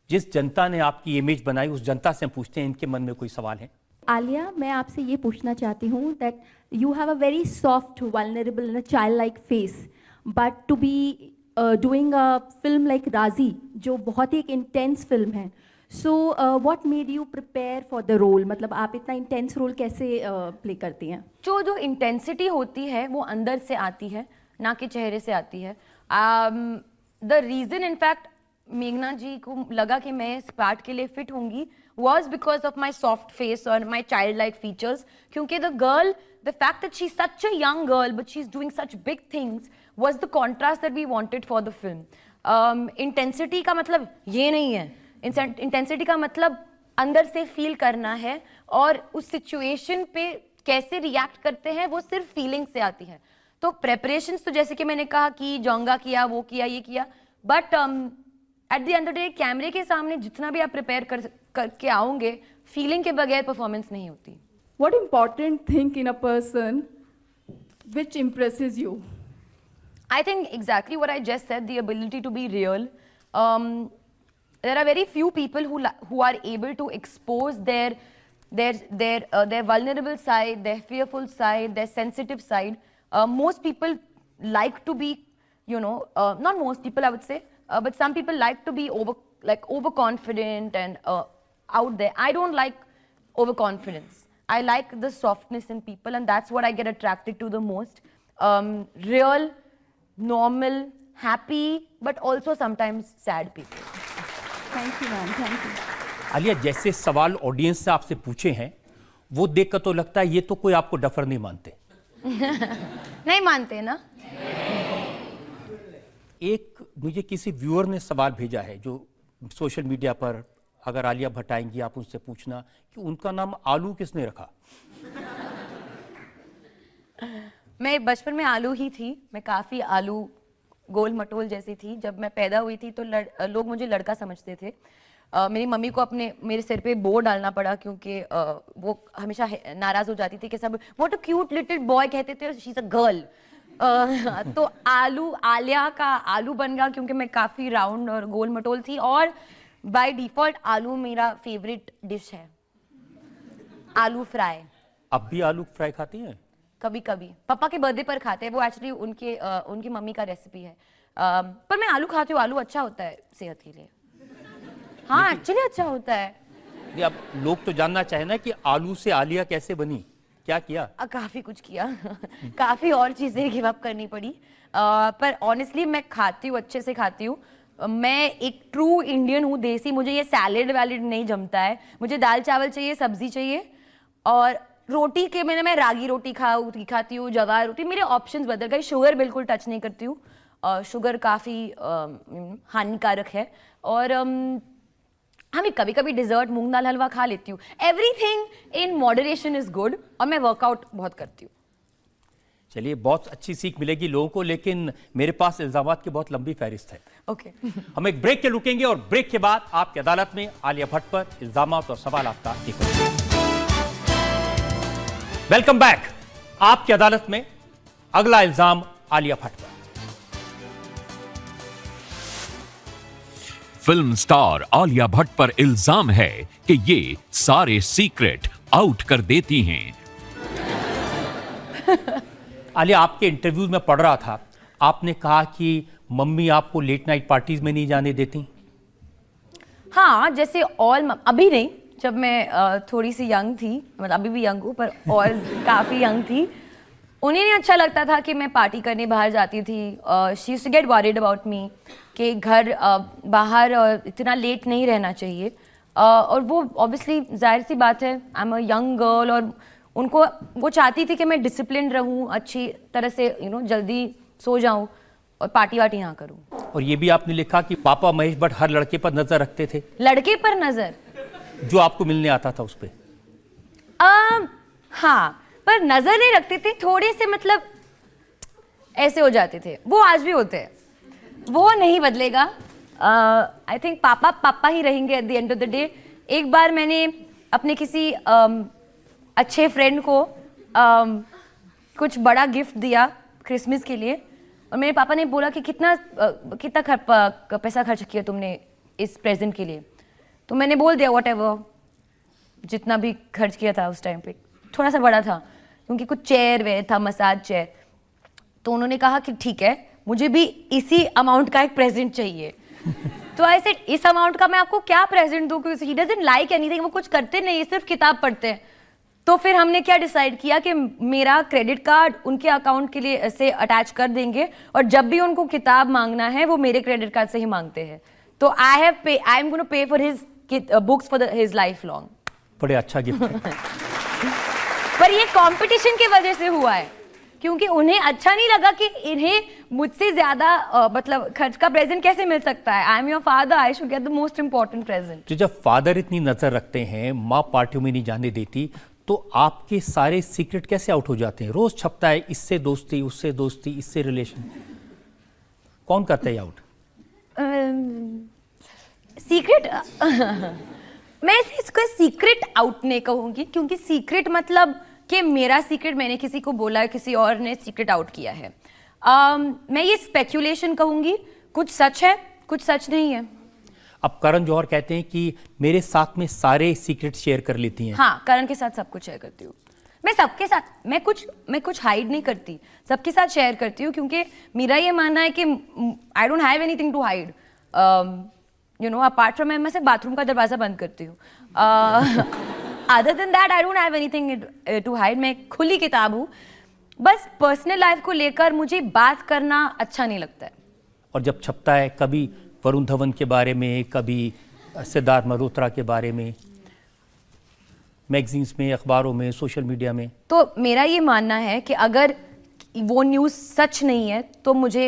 B: जिस जनता ने आपकी इमेज बनाई, उस जनता से हम पूछते हैं इनके मन में कोई सवाल है?
G: आलिया, मैं आपसे ये पूछना चाहती हूँ that you have a very soft, vulnerable and a child like face, but to be doing a film like Raazi, जो बहुत ही एक इंटेंस फिल्म है, so what made you prepare for the role? मतलब आप इतना इंटेंस रोल कैसे play करती हैं?
D: जो इंटेंसिटी होती है वो अंदर से आती है, ना कि चेहरे से आती है। द रीज़न इनफैक्ट मेघना जी को लगा कि मैं इस पार्ट के लिए फिट होंगी was because of my soft face or my childlike features, क्योंकि the fact that she's such a young girl but she's doing such big things was the contrast that we wanted for the film. Intensity का मतलब ये नहीं है, intensity का मतलब अंदर से फील करना है, और उस सिचुएशन पे कैसे रिएक्ट करते हैं वो सिर्फ फीलिंग से आती है। तो प्रेपरेशंस तो जैसे कि मैंने कहा कि जोंगा किया, वो किया, ये किया, but at the end of the day कैमरे के सामने जितना भी आप प्रिपेयर करके आओगे, फीलिंग के बगैर परफॉर्मेंस नहीं होती।
H: What important thing in a person which impresses you?
D: I think exactly what I just said, the ability to be real. There are very few people who are able to expose their vulnerable side, their fearful side, their sensitive side. Most people like to be, not most people I would say, but some people like to be overconfident and out there. I don't like overconfidence. I like the softness in people, and that's what I get attracted to the most. Real, normal, happy, but also sometimes sad people.
H: Thank you, ma'am. Thank you.
B: Alia, जैसे सवाल audience से आपसे पूछे हैं वो देखकर तो लगता है ये तो कोई आपको डफर नहीं मानते।
D: नहीं मानते ना।
B: एक मुझे किसी व्यूअर ने सवाल भेजा है जो सोशल मीडिया पर, अगर आलिया भट्ट आएंगी आप उनसे पूछना कि उनका नाम आलू किसने रखा।
D: मैं बचपन में आलू ही थी, मैं काफ़ी आलू गोल मटोल जैसी थी। जब मैं पैदा हुई थी तो लोग मुझे लड़का समझते थे। मेरी मम्मी को मेरे सिर पे बो डालना पड़ा क्योंकि वो हमेशा नाराज़ हो जाती थी कि सब what a cute little boy कहते थे, शी इज़ अ गर्ल। तो आलिया का आलू बन गया क्योंकि मैं काफ़ी राउंड और गोल मटोल थी, और बाय डिफ़ॉल्ट आलू मेरा फेवरेट डिश है, आलू फ्राई।
B: अब भी आलू फ्राई खाती हैं?
D: कभी कभी पापा के बर्थडे पर खाते हैं, वो एक्चुअली उनकी मम्मी का रेसिपी है। पर मैं आलू खाती हूँ, आलू अच्छा होता है सेहत के लिए। हाँ एक्चुअली अच्छा होता है।
B: नहीं, अब लोग तो जानना चाहे ना कि आलू से आलिया कैसे बनी, क्या किया?
D: काफ़ी कुछ किया काफ़ी और चीज़ें गिव अप करनी पड़ी, पर ऑनेस्टली मैं खाती हूँ, अच्छे से खाती हूँ। मैं एक ट्रू इंडियन हूँ, देसी। मुझे ये सैलेड वैलेड नहीं जमता है, मुझे दाल चावल चाहिए, सब्जी चाहिए, और रोटी के मैं रागी रोटी खाती हूँ, जवार रोटी। मेरे ऑप्शंस बदल गए। शुगर बिल्कुल टच नहीं करती हूँ, शुगर काफ़ी हानिकारक है। और हाँ, मैं कभी कभी डिजर्ट मूंग दाल हलवा खा लेती हूँ। Everything in moderation is good, और मैं वर्कआउट बहुत करती हूँ।
B: चलिए, बहुत अच्छी सीख मिलेगी लोगों को, लेकिन मेरे पास इल्जामात की बहुत लंबी फहरिस्त है।
D: ओके
B: हम एक ब्रेक के रुकेंगे और ब्रेक के बाद आपकी अदालत में आलिया भट्ट पर इल्जामात और सवाल आपका एक होगा। Welcome back. आपकी अदालत में अगला इल्जाम आलिया भट्ट पर।
E: फिल्म स्टार आलिया भट्ट पर इल्जाम है कि ये सारे सीक्रेट आउट कर देती हैं।
B: आलिया, आपके इंटरव्यूज में पढ़ रहा था, आपने कहा कि मम्मी आपको लेट नाइट पार्टीज में नहीं जाने देती।
D: हाँ, जैसे अभी नहीं, जब मैं थोड़ी सी यंग थी, मतलब अभी भी यंग हूँ पर और काफ़ी यंग थी, उन्हें नहीं अच्छा लगता था कि मैं पार्टी करने बाहर जाती थी। She used to get worried about me कि घर बाहर इतना लेट नहीं रहना चाहिए। और वो ऑब्वियसली जाहिर सी बात है, I am a young girl, और उनको वो चाहती थी कि मैं डिसिप्लिन रहूं, अच्छी तरह से जल्दी सो जाऊं और पार्टी वार्टी ना करूं।
B: और ये भी आपने लिखा कि पापा महेश भट्ट हर लड़के पर नजर रखते थे।
D: लड़के पर नजर?
B: जो आपको मिलने आता था उस पर?
D: हाँ, पर नजर नहीं रखते थे, थोड़े से मतलब ऐसे हो जाते थे। वो आज भी होते हैं, वो नहीं बदलेगा। आई थिंक पापा ही रहेंगे at the end of the day. एक बार मैंने अपने किसी अच्छे फ्रेंड को कुछ बड़ा गिफ्ट दिया क्रिसमस के लिए, और मेरे पापा ने बोला कि कितना पैसा खर्च किया तुमने इस प्रेजेंट के लिए। तो मैंने बोल दिया व्हाटएवर, जितना भी खर्च किया था उस टाइम पे। थोड़ा सा बड़ा था क्योंकि कुछ चेयर वेयर था, मसाज चेयर। तो उन्होंने कहा कि ठीक है, मुझे भी इसी अमाउंट का एक प्रेजेंट चाहिए। तो आई सेड, इस अमाउंट का मैं आपको क्या प्रेजेंट दूं, क्योंकि ही डजंट लाइक एनीथिंग, वो कुछ करते नहीं, सिर्फ किताब पढ़ते हैं। तो फिर हमने क्या डिसाइड किया कि मेरा क्रेडिट कार्ड उनके अकाउंट के लिए से अटैच कर देंगे, और जब भी उनको किताब मांगना है वो मेरे क्रेडिट कार्ड से ही मांगते हैं। तो I am gonna pay for his books for his life long.
B: बड़े अच्छा गिफ्ट है।
D: पर ये कंपटीशन की वजह से हुआ है, क्योंकि उन्हें अच्छा नहीं लगा कि इन्हें मुझसे ज्यादा मतलब खर्च का प्रेजेंट कैसे मिल सकता है। I am your father, I should get the most important present.
B: तो जब फादर इतनी नजर रखते हैं, माँ पार्टियों में नहीं जाने देती, तो आपके सारे सीक्रेट कैसे आउट हो जाते हैं? रोज छपता है, इससे दोस्ती, उससे दोस्ती, इससे रिलेशन। कौन करता है आउट?
D: सीक्रेट मैं इसको सीक्रेट आउट नहीं कहूंगी, क्योंकि सीक्रेट मतलब कि मेरा सीक्रेट मैंने किसी को बोला है, किसी और ने सीक्रेट आउट किया है। मैं ये स्पेक्यूलेशन कहूंगी, कुछ सच है, कुछ सच नहीं है।
B: अब करण जौहर कहते हैं कि मेरे साथ में सारे सीक्रेट शेयर कर लेती हैं।
D: हाँ, करण के साथ सब कुछ शेयर करती हूँ मैं, सबके साथ। मैं कुछ हाइड नहीं करती, सबके साथ शेयर करती हूँ, क्योंकि मेरा ये मानना है कि I don't have anything to hide. Apart from मैं सिर्फ बाथरूम का दरवाजा बंद करती हूँ। Other than that I don't have anything to hide. मैं खुली किताब हूँ। बस पर्सनल लाइफ को लेकर मुझे बात करना अच्छा नहीं लगता है।
B: और जब छपता है, कभी वरुण धवन के बारे में, कभी सिद्धार्थ मल्होत्रा के बारे में, मैगजीन्स में, अखबारों में, सोशल मीडिया में?
D: तो मेरा ये मानना है कि अगर वो न्यूज़ सच नहीं है तो मुझे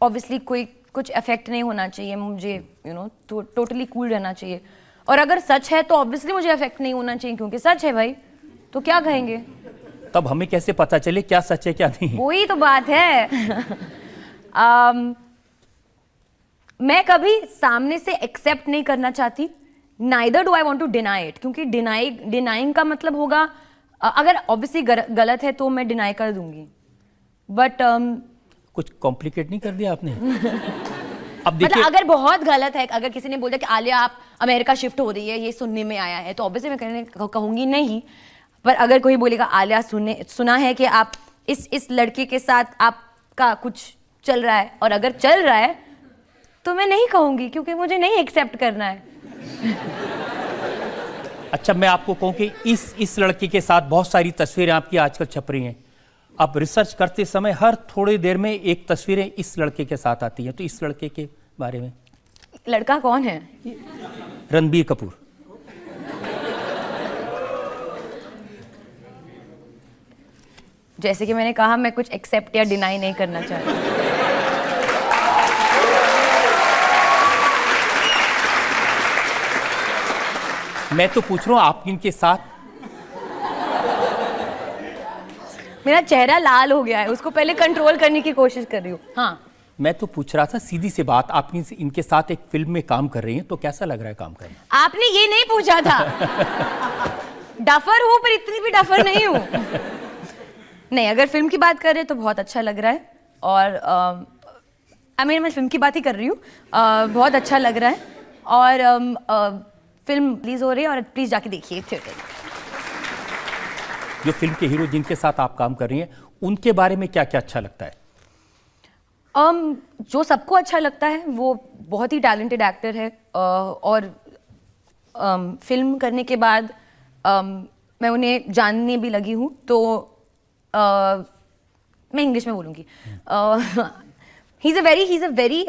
D: ऑब्वियसली कोई कुछ इफेक्ट नहीं होना चाहिए, मुझे तो टोटली कूल रहना चाहिए। और अगर सच है तो ऑब्वियसली मुझे इफेक्ट नहीं होना चाहिए, क्योंकि सच है भाई, तो क्या कहेंगे।
B: तब हमें कैसे पता चले क्या सच है क्या नहीं?
D: वही तो बात है। मैं कभी सामने से एक्सेप्ट नहीं करना चाहती, neither do I want to deny it, क्योंकि डिनाइंग का मतलब होगा अगर ऑब्वियसली गलत है तो मैं डिनाई कर दूंगी, बट
B: कुछ कॉम्प्लिकेट नहीं कर दिया आपने? अब
D: मतलब
B: देखिए,
D: अगर बहुत गलत है, अगर किसी ने बोला कि आलिया आप अमेरिका शिफ्ट हो रही है, ये सुनने में आया है, तो ऑब्वियसली मैं कहूंगी नहीं। पर अगर कोई बोलेगा आलिया सुना है कि आप इस लड़के के साथ आपका कुछ चल रहा है, और अगर चल रहा है तो मैं नहीं कहूंगी, क्योंकि मुझे नहीं एक्सेप्ट करना है।
B: अच्छा, मैं आपको कहूं कि इस लड़के के साथ बहुत सारी तस्वीरें आपकी आजकल छप रही हैं। आप रिसर्च करते समय हर थोड़ी देर में एक तस्वीरें इस लड़के के साथ आती हैं, तो इस लड़के के बारे में?
D: लड़का कौन है?
B: रणबीर कपूर।
D: जैसे कि मैंने कहा, मैं कुछ एक्सेप्ट या डिनाई नहीं करना चाहती।
B: मैं तो पूछ रहा हूं आप इनके साथ।
D: मेरा चेहरा लाल हो गया है, उसको पहले कंट्रोल करने की कोशिश कर रही हूँ। हाँ,
B: मैं तो पूछ रहा था सीधी सी बात, आप इनके साथ एक फिल्म में काम कर रही हैं, तो कैसा लग रहा है काम करना?
D: आपने ये नहीं पूछा था। डफर हूं, पर इतनी भी डफर नहीं हूं। नहीं, अगर फिल्म की बात कर रहे हैं तो बहुत अच्छा लग रहा है, और मैं फिल्म की बात ही कर रही हूँ। बहुत अच्छा लग रहा है, और फिल्म रिलीज हो रही है, और प्लीज जाके देखिए थिएटर में।
B: जो फिल्म के हीरो जिनके साथ आप काम कर रही हैं, उनके बारे में क्या क्या अच्छा लगता है?
D: जो सबको अच्छा लगता है, वो बहुत ही टैलेंटेड एक्टर है, और फिल्म करने के बाद मैं उन्हें जानने भी लगी हूँ, तो मैं इंग्लिश में बोलूँगी। He is a very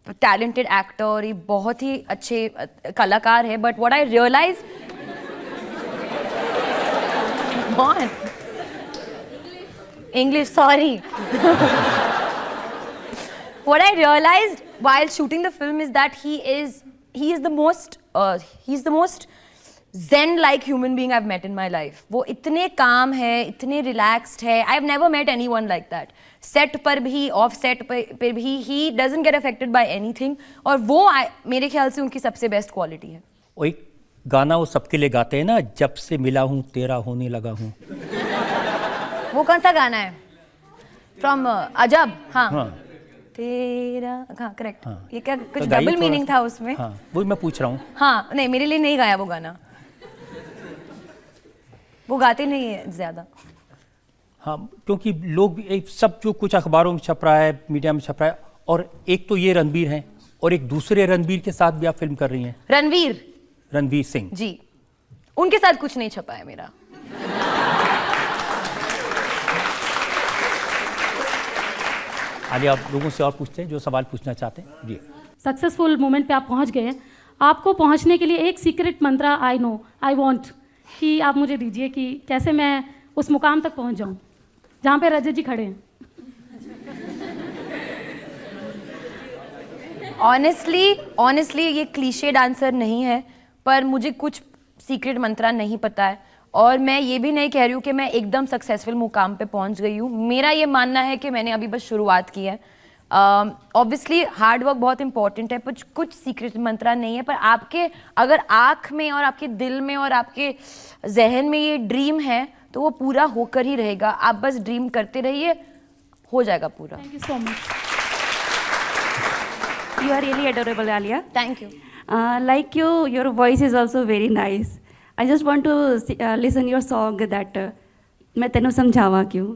D: talented actor, ये बहुत ही अच्छे कलाकार है, but what I realise English, sorry. What I realized while shooting the film is that he is the most zen-like human being I've met in my life. वो इतने calm है, इतने relaxed है. I've never met anyone like that. Set पर भी, off set पर भी, he doesn't get affected by anything. और वो मेरे ख्याल से उनकी सबसे best quality है.
B: वो एक गाना वो सबके लिए गाते हैं ना, जब से मिला हूँ तेरा होने लगा हूँ।
D: वो कौन सा गाना है? फ्रॉम अजब। हाँ,
B: हाँ,
D: तेरा, हाँ करेक्ट।
B: हाँ।
D: ये क्या कुछ
B: तो गाइए
D: डबल
B: थोड़ा
D: मीनिंग
B: सा।
D: था उसमें?
B: हाँ, वही मैं पूछ रहा हूँ।
D: हाँ, नहीं मेरे लिए नहीं गाया वो गाना, वो गाते नहीं है ज्यादा।
B: हाँ, क्योंकि लोग सब जो कुछ अखबारों में छप रहा है, मीडिया में छप रहा है, और एक तो ये रणबीर हैं, और एक दूसरे रणबीर के साथ भी आप फिल्म कर रही हैं। रणवीर सिंह
D: जी, उनके साथ कुछ नहीं छपा है मेरा।
B: आलिया, आप लोगों से और पूछते हैं जो सवाल पूछना चाहते हैं। जी,
I: सक्सेसफुल मोमेंट पे आप पहुंच गए हैं। आपको पहुंचने के लिए एक सीक्रेट मंत्रा आई वांट कि आप मुझे दीजिए कि कैसे मैं उस मुकाम तक पहुंच जाऊं जहां पे रजत जी खड़े हैं।
D: ऑनेस्टली ये क्लीशेड आंसर नहीं है, पर मुझे कुछ सीक्रेट मंत्रा नहीं पता है, और मैं ये भी नहीं कह रही हूँ कि मैं एकदम सक्सेसफुल मुकाम पे पहुँच गई हूँ। मेरा ये मानना है कि मैंने अभी बस शुरुआत की है। ऑब्वियसली हार्ड वर्क बहुत इंपॉर्टेंट है, पर कुछ सीक्रेट मंत्रा नहीं है, पर आपके अगर आँख में और आपके दिल में और आपके जहन में ये ड्रीम है तो वो पूरा होकर ही रहेगा। आप बस ड्रीम करते रहिए, हो जाएगा पूरा।
I: Thank you so much.
J: You are really adorable, Alia.
D: Thank you.
J: Like you, your voice is also very nice. I just want to listen your song that मैं तेनू समझावा क्यों.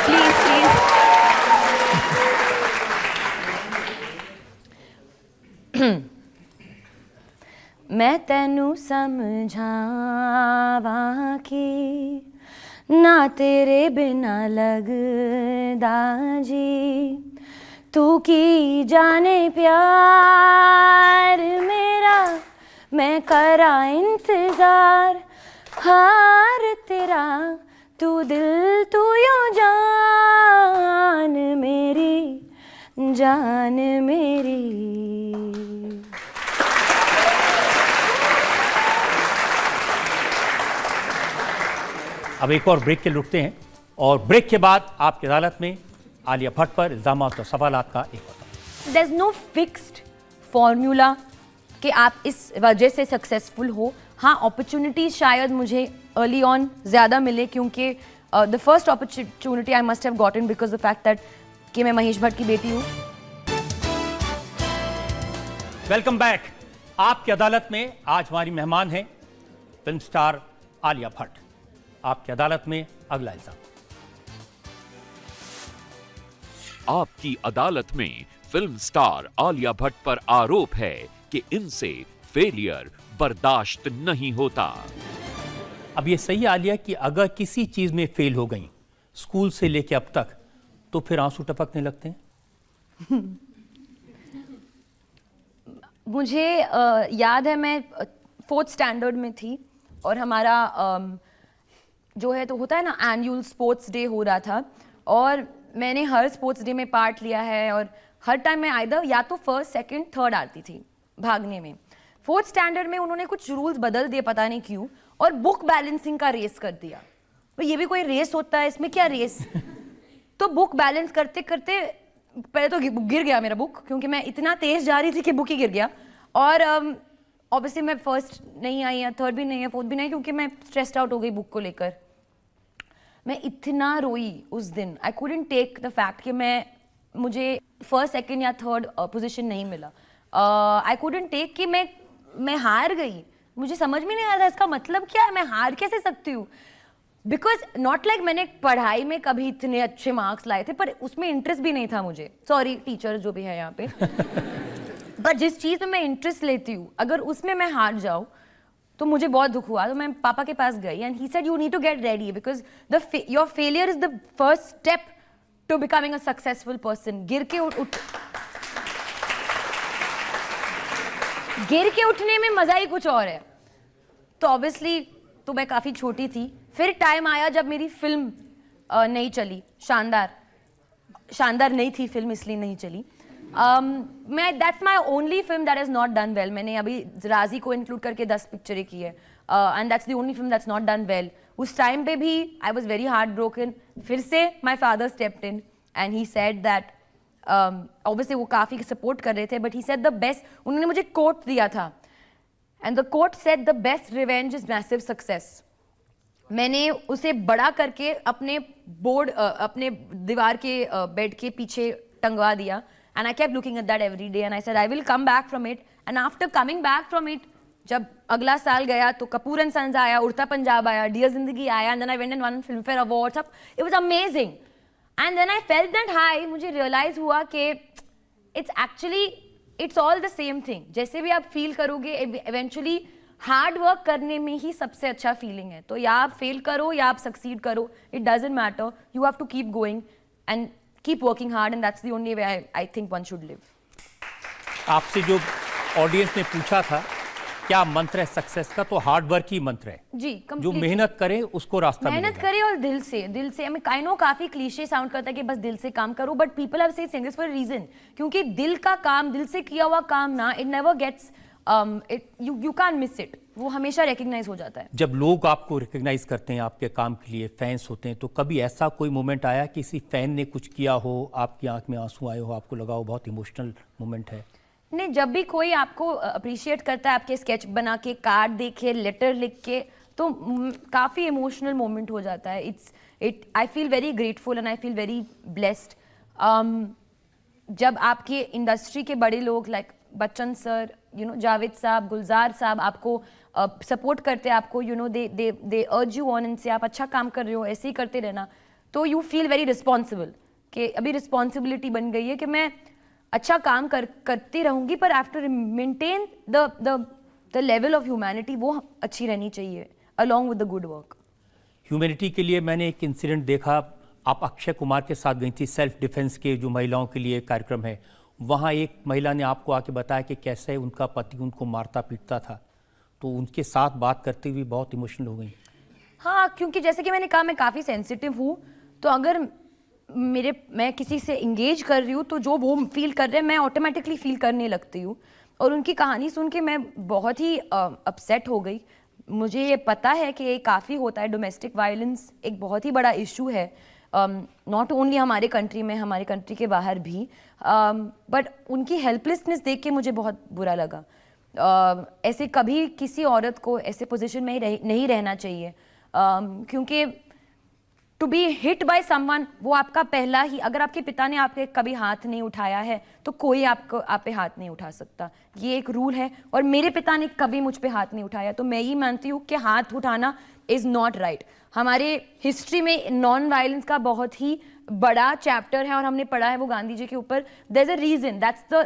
J: Please, please.
D: मैं तेनू समझावा कि ना तेरे बिना लगदा जी, तू की जाने प्यार मेरा मैं करा इंतजार हार तेरा, तू दिल तू यूं जान मेरी, जान मेरी।
B: अब एक और ब्रेक के लिए रुकते हैं और ब्रेक के बाद आपकी अदालत में आलिया भट्ट पर इल्जामात और सवालात का एक होता।
D: There's no fixed formula कि आप इस वजह से सक्सेसफुल हो। हाँ, अपॉर्चुनिटीज शायद मुझे अर्ली ऑन ज़्यादा मिले क्योंकि the first opportunity I must have gotten because the fact that कि मैं महेश भट्ट की बेटी हूँ।
B: Welcome back. आपकी अदालत में आज हमारी मेहमान हैं फिल्म स्टार आलिया भट्ट। आपकी अदालत में अगला इल्जाम।
E: आपकी अदालत में फिल्म स्टार आलिया भट्ट पर आरोप है कि इनसे फेलियर बर्दाश्त नहीं होता।
B: अब ये सही आलिया कि अगर किसी चीज में फेल हो गई स्कूल से लेके अब तक तो फिर आंसू टपकने लगते हैं?
D: मुझे याद है मैं 4th स्टैंडर्ड में थी और हमारा जो है तो होता है ना एनुअल स्पोर्ट्स डे हो रहा था और मैंने हर स्पोर्ट्स डे में पार्ट लिया है और हर टाइम मैं आइदर या तो फर्स्ट सेकंड थर्ड आती थी भागने में। 4th स्टैंडर्ड में उन्होंने कुछ रूल्स बदल दिए पता नहीं क्यों और बुक बैलेंसिंग का रेस कर दिया। तो ये भी कोई रेस होता है, इसमें क्या रेस? तो बुक बैलेंस करते करते पहले तो गिर गया मेरा बुक क्योंकि मैं इतना तेज जा रही थी कि बुक ही गिर गया और ऑब्वियसली मैं फर्स्ट नहीं आई या थर्ड भी नहीं है फोर्थ भी नहीं क्योंकि मैं स्ट्रेस्ड आउट हो गई बुक को लेकर। मैं इतना रोई उस दिन। I couldn't take the fact कि मुझे फर्स्ट सेकंड या थर्ड पोजीशन नहीं मिला। आई कुडंट टेक कि मैं हार गई। मुझे समझ में नहीं आ रहा इसका मतलब क्या है, मैं हार कैसे सकती हूँ? बिकॉज नॉट लाइक मैंने पढ़ाई में कभी इतने अच्छे मार्क्स लाए थे पर उसमें इंटरेस्ट भी नहीं था मुझे। सॉरी टीचर जो भी है यहाँ पे पर जिस चीज़ में मैं इंटरेस्ट लेती हूँ अगर उसमें मैं हार जाऊँ तो मुझे बहुत दुख हुआ। तो मैं पापा के पास गई and he said you need to get ready because your failure is the first step to becoming a successful person. गिर के उठने में मजा ही कुछ और है। तो ऑब्वियसली तो मैं काफ़ी छोटी थी। फिर टाइम आया जब मेरी फिल्म नहीं चली, शानदार नहीं थी फिल्म इसलिए नहीं चली। मैं that's my only film that is not done well. मैंने अभी राजी को इंक्लूड करके 10 पिक्चरें की है and that's the only film that's not done well. उस टाइम पे भी I was very heart broken. फिर से my father stepped in and he said that obviously वो काफ़ी सपोर्ट कर रहे थे but he said the best. उन्होंने मुझे कोट दिया था and the quote said the best revenge is massive success. मैंने उसे बड़ा करके अपने बोर्ड अपने दीवार के बेड के पीछे टंगवा दिया and I kept looking at that every day and I said I will come back from it and after coming back from it जब अगला साल गया तो कपूर एंड सन्स आया, उड़ता पंजाब आया, डियर जिंदगी आया and then I went and won Filmfare Awards. It was amazing and then I felt that high. मुझे realize हुआ कि it's all the same thing. जैसे भी आप फील करोगे eventually हार्ड वर्क करने में ही सबसे अच्छा फीलिंग है। तो या आप फेल करो या आप सक्सीड करो, it doesn't matter. You have to keep going and keep working hard and that's the only way I think one should live.
B: आपसे जो ऑडियंस ने पूछा था क्या मंत्र है सक्सेस का, तो हार्ड वर्क ही मंत्र है
D: जी।
B: जो मेहनत करे उसको रास्ता मिलेगा।
D: मेहनत करे और दिल से आई नो काफी क्लीशे साउंड करता है कि बस दिल से काम करो but people have said this for a reason क्योंकि दिल का काम, दिल से किया हुआ काम ना, it never gets you can't miss it. वो हमेशा रिकग्नाइज हो जाता है।
B: जब लोग आपको रिकग्नाइज करते हैं आपके काम के लिए, फैंस होते हैं, तो कभी ऐसा कोई मोमेंट आया किसी फैन ने कुछ किया हो, आपकी आंख में आंसू आए हो, आपको लगा हो बहुत इमोशनल मोमेंट है?
D: नहीं, जब भी कोई आपको अप्रिशिएट करता है, आपके स्केच बना के, कार्ड देखे, लेटर लिख के, तो काफ़ी इमोशनल मोमेंट हो जाता है। I feel very grateful and I feel very blessed. जब आपके इंडस्ट्री के बड़े लोग लाइक बच्चन सर, जावेद साहब, गुलजार साहब आपको सपोर्ट करते हैं, आपको दे अर्ज यू ऑन, इनसे आप अच्छा काम कर रहे हो, ऐसे ही करते रहना, तो यू फील वेरी रिस्पॉन्सिबल कि अभी रिस्पॉन्सिबिलिटी बन गई है कि मैं अच्छा काम करती रहूँगी पर after maintain the level of humanity, वो अच्छी रहनी चाहिए along with the good work.
B: Humanity के लिए मैंने एक इंसिडेंट देखा, आप अक्षय कुमार के साथ गई थी, सेल्फ डिफेंस के जो महिलाओं के लिए कार्यक्रम है, वहाँ एक महिला ने आपको आके बताया कि कैसे उनका पति उनको मारता पीटता था, तो उनके साथ बात करते हुए बहुत इमोशनल हो गई।
D: हाँ, क्योंकि जैसे कि मैंने कहा मैं काफ़ी सेंसिटिव हूँ, तो अगर मैं किसी से इंगेज कर रही हूँ तो जो वो फील कर रहे हैं मैं ऑटोमेटिकली फील करने लगती हूँ। और उनकी कहानी सुन के मैं बहुत ही अपसेट हो गई। मुझे ये पता है कि ये काफ़ी होता है, डोमेस्टिक वायलेंस एक बहुत ही बड़ा इशू है, नॉट ओनली हमारे कंट्री में, हमारे कंट्री के बाहर भी। बट उनकी हेल्पलेसनेस देख के मुझे बहुत बुरा लगा। ऐसे कभी किसी औरत को ऐसे पोजीशन में नहीं रहना चाहिए, क्योंकि to be hit by someone, वो आपका पहला ही, अगर आपके पिता ने आपके कभी हाथ नहीं उठाया है तो कोई आप पे हाथ नहीं उठा सकता, ये एक रूल है। और मेरे पिता ने कभी मुझ पे हाथ नहीं उठाया, तो मैं ही मानती हूँ कि हाथ उठाना इज़ नॉट राइट। हमारे हिस्ट्री में नॉन वायलेंस का बहुत ही बड़ा चैप्टर है और हमने पढ़ा है वो गांधी जी के ऊपर। देयर इज अ रीजन,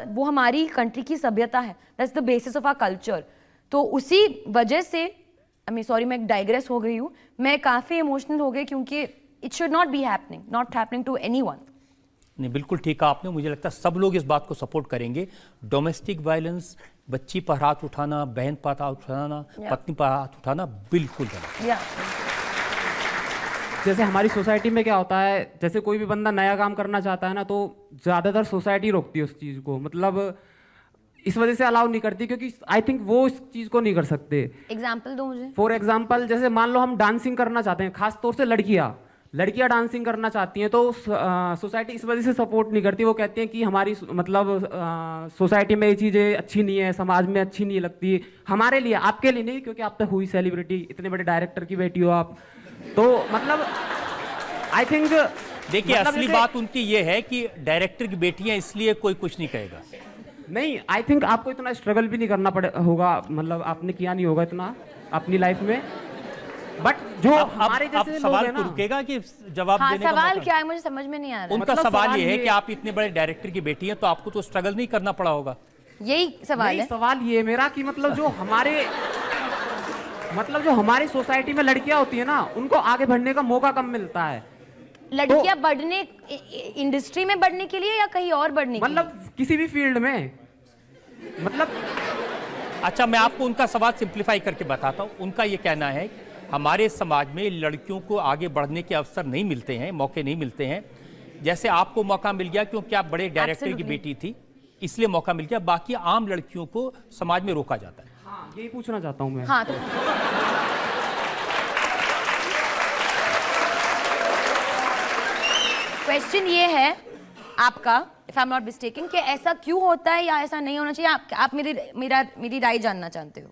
D: वो हमारी कंट्री की सभ्यता है, that's the basis of our culture. तो उसी वजह से सॉरी मैं डाइग्रेस हो गई हूँ, मैं काफ़ी इमोशनल हो गई, क्योंकि it should not be happening, not happening to anyone.
B: नहीं, बिल्कुल ठीक कहा आपने। मुझे लगता है सब लोग इस बात को सपोर्ट करेंगे। डोमेस्टिक वायलेंस, बच्ची पर हाथ उठाना, बहन पर हाथ उठाना, पत्नी पर हाथ उठाना बिल्कुल गलत।
K: जैसे हमारी सोसाइटी में क्या होता है, जैसे कोई भी बंदा नया काम करना चाहता है ना, तो ज़्यादातर सोसाइटी रोकती है उस चीज़ को, मतलब इस वजह से अलाउ नहीं करती, क्योंकि आई थिंक वो इस चीज़ को नहीं कर सकते।
D: एग्जाम्पल दो मुझे।
K: फॉर एग्जाम्पल, जैसे मान लो हम डांसिंग करना चाहते हैं, खास तौर से लड़कियां डांसिंग करना चाहती हैं, तो सोसाइटी इस वजह से सपोर्ट नहीं करती। वो कहती हैं कि हमारी मतलब सोसाइटी में ये चीज़ें अच्छी नहीं है, समाज में अच्छी नहीं लगती हमारे लिए, आपके लिए नहीं, क्योंकि आप तो हुई सेलिब्रिटी, इतने बड़े डायरेक्टर की बेटी हो आप, तो मतलब आई थिंक
B: देखिए असली बात उनकी ये है कि डायरेक्टर की बेटियां, इसलिए कोई कुछ नहीं कहेगा।
K: नहीं, आई थिंक आपको इतना स्ट्रगल भी नहीं करना होगा, मतलब आपने किया नहीं होगा इतना अपनी लाइफ में, बट जो हमारे जैसे
B: सवाल तो रुकेगा कि जवाब देने का
D: सवाल क्या है मुझे समझ में नहीं आ रहा।
B: उनका मतलब सवाल ये है कि आप इतने बड़े डायरेक्टर की बेटी हैं, तो आपको तो स्ट्रगल नहीं करना पड़ा होगा।
D: यही सवाल है।
K: सवाल ये मेरा कि मतलब जो हमारी सोसाइटी में लड़कियां होती है ना, उनको आगे बढ़ने का मौका कम मिलता है।
D: लड़कियां बढ़ने, इंडस्ट्री में बढ़ने के लिए या कहीं और बढ़ने के लिए?
K: मतलब किसी भी फील्ड में, मतलब
B: अच्छा मैं आपको उनका सवाल सिंप्लीफाई करके बताता हूँ। उनका ये कहना है हमारे समाज में लड़कियों को आगे बढ़ने के अवसर नहीं मिलते हैं, मौके नहीं मिलते हैं। जैसे आपको मौका मिल गया क्योंकि आप बड़े डायरेक्टर की बेटी थी, इसलिए मौका मिल गया, बाकी आम लड़कियों को समाज में रोका जाता है।
K: हाँ, यही पूछना चाहता हूँ मैं।
D: हाँ, तो क्वेश्चन ये है आपका, if I am not mistaken, कि ऐसा क्यों होता है या ऐसा नहीं होना चाहिए? आप मेरी राय जानना चाहते हो?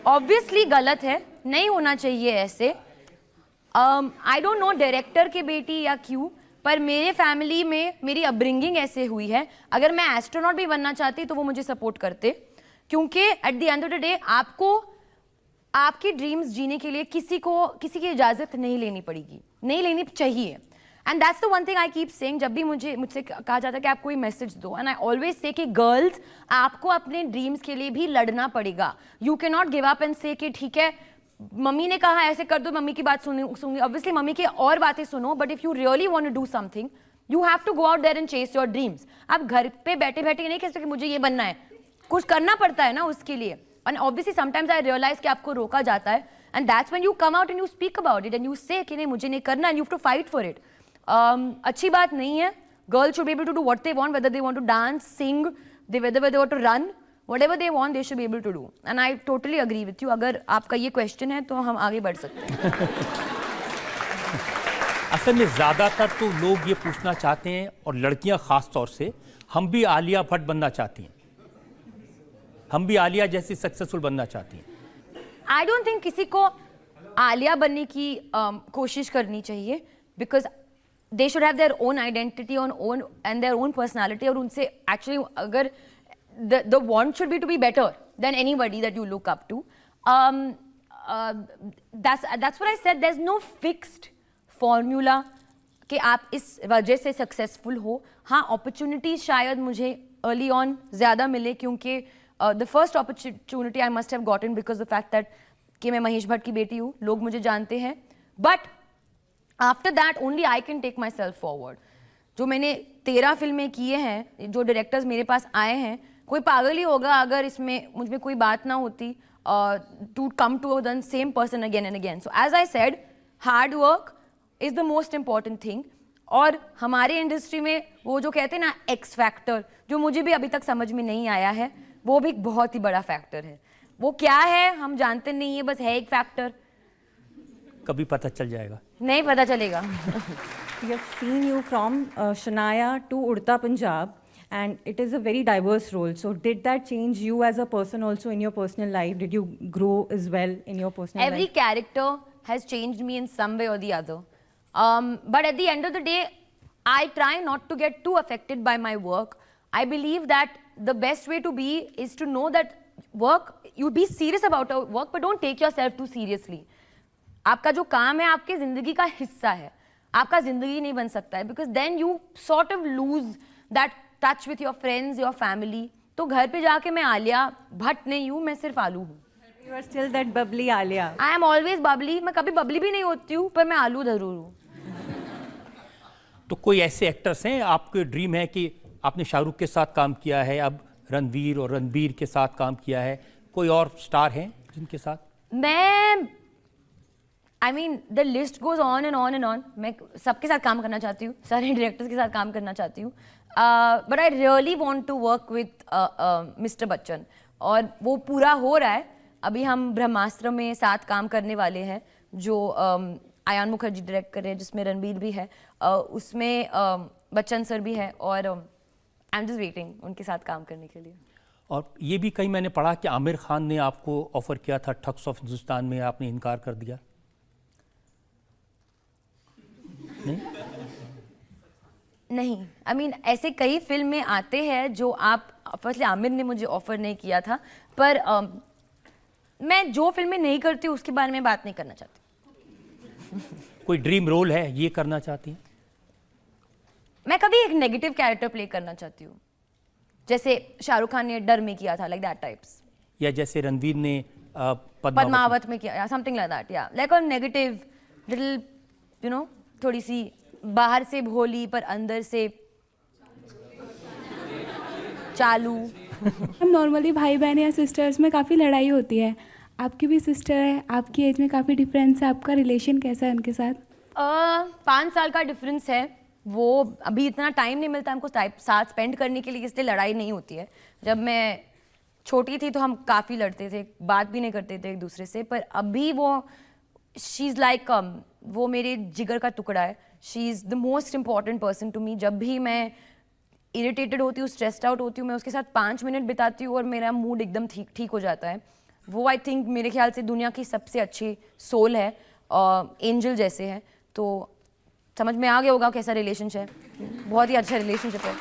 D: ऑब्वियसली गलत है, नहीं होना चाहिए ऐसे। आई डोंट नो डायरेक्टर की बेटी या क्यों, पर मेरे फैमिली में मेरी अपब्रिंगिंग ऐसे हुई है। अगर मैं एस्ट्रोनॉट भी बनना चाहती तो वो मुझे सपोर्ट करते, क्योंकि at the end of the day आपको आपकी ड्रीम्स जीने के लिए किसी की इजाज़त नहीं लेनी पड़ेगी, नहीं लेनी चाहिए। And that's the one thing I keep saying. जब भी मुझसे कहा जाता है कि आप कोई मैसेज दो, एंड आई ऑलवेज से कि गर्ल्स, आपको अपने ड्रीम्स के लिए भी लड़ना पड़ेगा। You can not give up and से कि ठीक है मम्मी ने कहा ऐसे कर दो, मम्मी की बात सुनूंगी। ऑब्वियसली मम्मी की और बातें सुनो, but if you really want to do something, you have to go out there and chase your dreams. आप घर पे बैठे बैठे नहीं कह सकते कि मुझे ये बनना है, कुछ करना पड़ता है ना उसके लिए। And obviously sometimes I realise कि आपको रोका जाता है, and that's when you come out and you speak about it and you say कि नहीं मुझे नहीं करना, and you have to fight for it. अच्छी बात नहीं है। Girls should be able to do what they want, whether they want to dance, sing, whether they want to run, whatever they want they should be able to do, and I totally agree with you। अगर आपका ये question है तो हम आगे बढ़ सकते हैं।
B: असल में ज़्यादातर तो लोग ये पूछना चाहते हैं, और लड़कियां ख़ास तौर से, हम भी आलिया भट्ट बनना चाहती हैं, हम भी आलिया जैसी सक्सेसफुल बनना चाहती हैं।
D: आई डोंट थिंक किसी को आलिया बनने की कोशिश करनी चाहिए, because they should have their own identity own and their own personality. और उनसे एक्चुअली अगर the want should be to be better than anybody that you look up to. That's what I said. There's no fixed formula कि आप इस वजह से successful हो। हाँ, अपॉर्चुनिटीज शायद मुझे अर्ली ऑन ज़्यादा मिले, क्योंकि the first opportunity I must have gotten because the fact that कि मैं महेश भट्ट की बेटी हूँ, लोग मुझे जानते हैं। But after that only I can take myself forward. जो मैंने 13 फिल्में किए हैं, जो डायरेक्टर्स मेरे पास आए हैं, कोई पागल ही होगा अगर इसमें मुझ में कोई बात ना होती to come to the same person again and again. So as I said, hard work is the most important thing. और हमारी इंडस्ट्री में वो जो कहते हैं ना एक्स फैक्टर, जो मुझे भी अभी तक समझ में नहीं आया है, वो भी एक बहुत ही बड़ा फैक्टर है. वो क्या है हम जानते नहीं है, बस है एक फैक्टर.
B: कभी पता चल जाएगा.
D: नहीं पता चलेगा.
L: We have seen you from Shania to Udta Punjab, and it is a very diverse role. So did that change you as a person also in your personal life? Did you grow as well in your personal
D: Every
L: life?
D: character has changed me in some way or the other. But at the end of the day, I try not to get too affected by my work. I believe that the best way to be is to know that work, you be serious about your work, but don't take yourself too seriously. आपका जो काम है आपकी जिंदगी का हिस्सा है, आपका जिंदगी नहीं बन सकता है, because then you sort of lose that touch with your friends, your family. तो घर पे जाके मैं आलिया भट्ट नहीं हूँ, मैं सिर्फ आलू हूँ.
L: You are still that bubbly Alia.
D: I am always bubbly. मैं कभी bubbly भी नहीं होती हूँ, पर मैं आलू जरूर हूँ.
B: तो कोई ऐसे एक्टर्स हैं आपके ड्रीम है कि आपने शाहरुख के साथ काम किया है, अब रणवीर और रणबीर के साथ काम किया है, कोई और स्टार हैं जिनके साथ?
D: मैं I mean the list goes on and on and on. मैं सबके साथ काम करना चाहती हूँ, सारे डायरेक्टर्स के साथ काम करना चाहती हूँ. But I really want to work with Mr. Bachchan, और वो पूरा हो रहा है. अभी हम ब्रह्मास्त्र में साथ काम करने वाले हैं, जो आयान मुखर्जी डायरेक्ट कर रहे हैं, जिसमें रणबीर भी है, उसमें बच्चन सर भी है, और आई एम जस्ट वेटिंग उनके साथ काम करने के लिए.
B: और ये भी कहीं मैंने पढ़ा कि आमिर खान ने आपको ऑफर किया था ठग्स ऑफ हिंदुस्तान में, आपने इनकार कर दिया.
D: नहीं, आई मीन ऐसे कई फिल्म में आते हैं जो आप, फर्स्टली आमिर ने मुझे ऑफर नहीं किया था, पर मैं जो फिल्में नहीं करती उसके बारे में बात नहीं करना चाहती.
B: कोई ड्रीम रोल है ये करना चाहती हैं?
D: मैं कभी एक नेगेटिव कैरेक्टर प्ले करना चाहती हूँ, जैसे शाहरुख खान ने डर में किया था, लाइक दैट टाइप्स.
B: या जैसे रणवीर ने
D: पद्मावत में किया, समथिंग लाइक दैट. या like a negative little, you know, थोड़ी सी बाहर से भोली पर अंदर से चालू.
H: नॉर्मली भाई बहन या सिस्टर्स में काफ़ी लड़ाई होती है. आपकी भी सिस्टर है, आपकी एज में काफ़ी डिफरेंस है, आपका रिलेशन कैसा है उनके साथ?
D: 5 साल का डिफरेंस है. वो अभी इतना टाइम नहीं मिलता हमको साथ स्पेंड करने के लिए, इसलिए लड़ाई नहीं होती है. जब मैं छोटी थी तो हम काफ़ी लड़ते थे, बात भी नहीं करते थे एक दूसरे से. पर अभी वो शी इज़ लाइक, वो मेरे जिगर का टुकड़ा है. She is the most important person to me. जब भी मैं इरिटेटेड होती हूँ, स्ट्रेस्ड आउट होती हूँ, मैं उसके साथ 5 मिनट बिताती हूँ और मेरा मूड एकदम ठीक हो जाता है. वो आई थिंक मेरे ख्याल से दुनिया की सबसे अच्छी सोल है, एंजल जैसे है. तो समझ में आ गया होगा कैसा रिलेशनशिप है. बहुत ही अच्छा रिलेशनशिप है.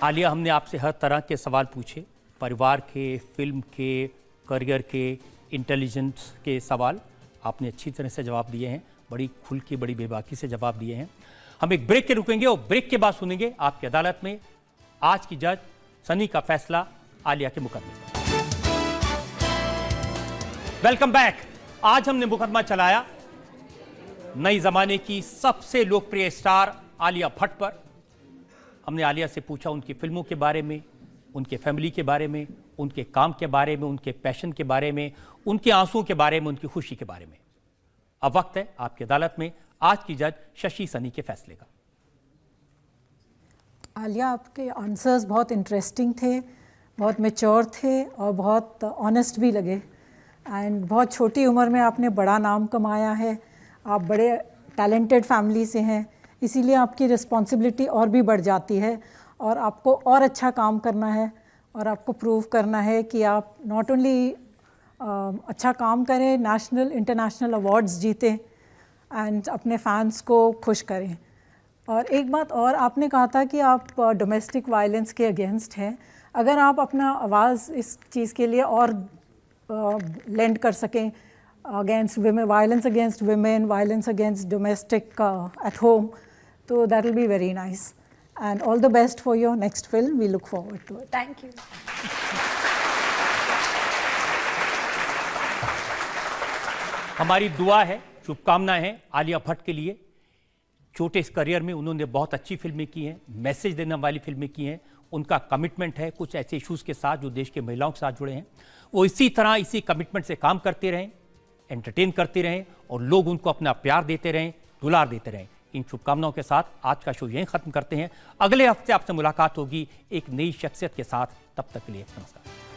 B: आलिया, हमने आपसे हर तरह के सवाल पूछे, परिवार के, फिल्म के, करियर के, इंटेलिजेंस के सवाल. आपने अच्छी तरह से जवाब दिए हैं, बड़ी खुल के, बड़ी बेबाकी से जवाब दिए हैं. हम एक ब्रेक के रुकेंगे और ब्रेक के बाद सुनेंगे आपकी अदालत में आज की जज सनी का फैसला आलिया के मुकदमे. Welcome back. आज हमने मुकदमा चलाया नई जमाने की सबसे लोकप्रिय स्टार आलिया भट्ट पर. हमने आलिया से पूछा उनकी फिल्मों के बारे में, उनके फैमिली के बारे में, उनके काम के बारे में, उनके पैशन के बारे में, उनके आंसुओं के बारे में, उनकी खुशी के बारे में. अब वक्त है आपकी अदालत में आज की जज शशि सनी के फैसले का.
C: आलिया, आपके आंसर्स बहुत इंटरेस्टिंग थे, बहुत मैच्योर थे और बहुत ऑनेस्ट भी लगे. एंड बहुत छोटी उम्र में आपने बड़ा नाम कमाया है. आप बड़े टैलेंटेड फैमिली से हैं, इसीलिए आपकी रिस्पॉन्सिबिलिटी और भी बढ़ जाती है और आपको और अच्छा काम करना है और आपको प्रूव करना है कि आप नॉट ओनली अच्छा काम करें, नेशनल इंटरनेशनल अवार्ड्स जीतें एंड अपने फैंस को खुश करें. और एक बात और, आपने कहा था कि आप डोमेस्टिक वायलेंस के अगेंस्ट हैं. अगर आप अपना आवाज़ इस चीज़ के लिए और लेंड कर सकें against women, violence against women, violence against domestic at home, तो that will be very nice. And all the best for your next film. We look forward to it.
D: Thank you.
B: हमारी दुआ है, शुभकामनाएं हैं आलिया भट्ट के लिए छोटे इस करियर में उन्होंने बहुत अच्छी फिल्में की हैं, मैसेज देने वाली फिल्में की हैं। उनका कमिटमेंट है कुछ ऐसे इश्यूज़ के साथ जो देश के महिलाओं के साथ जुड़े हैं। वो इसी तरह इसी कमिटमेंट से काम करते रहें, एंटरटेन करते रहें और लोग उनको अपना प्यार देते रहें, दुलार देते रहें। इन शुभकामनाओं के साथ आज का शो यहीं ख़त्म करते हैं। अगले हफ्ते आपसे मुलाकात होगी एक नई शख्सियत के साथ। तब तक के लिए नमस्कार।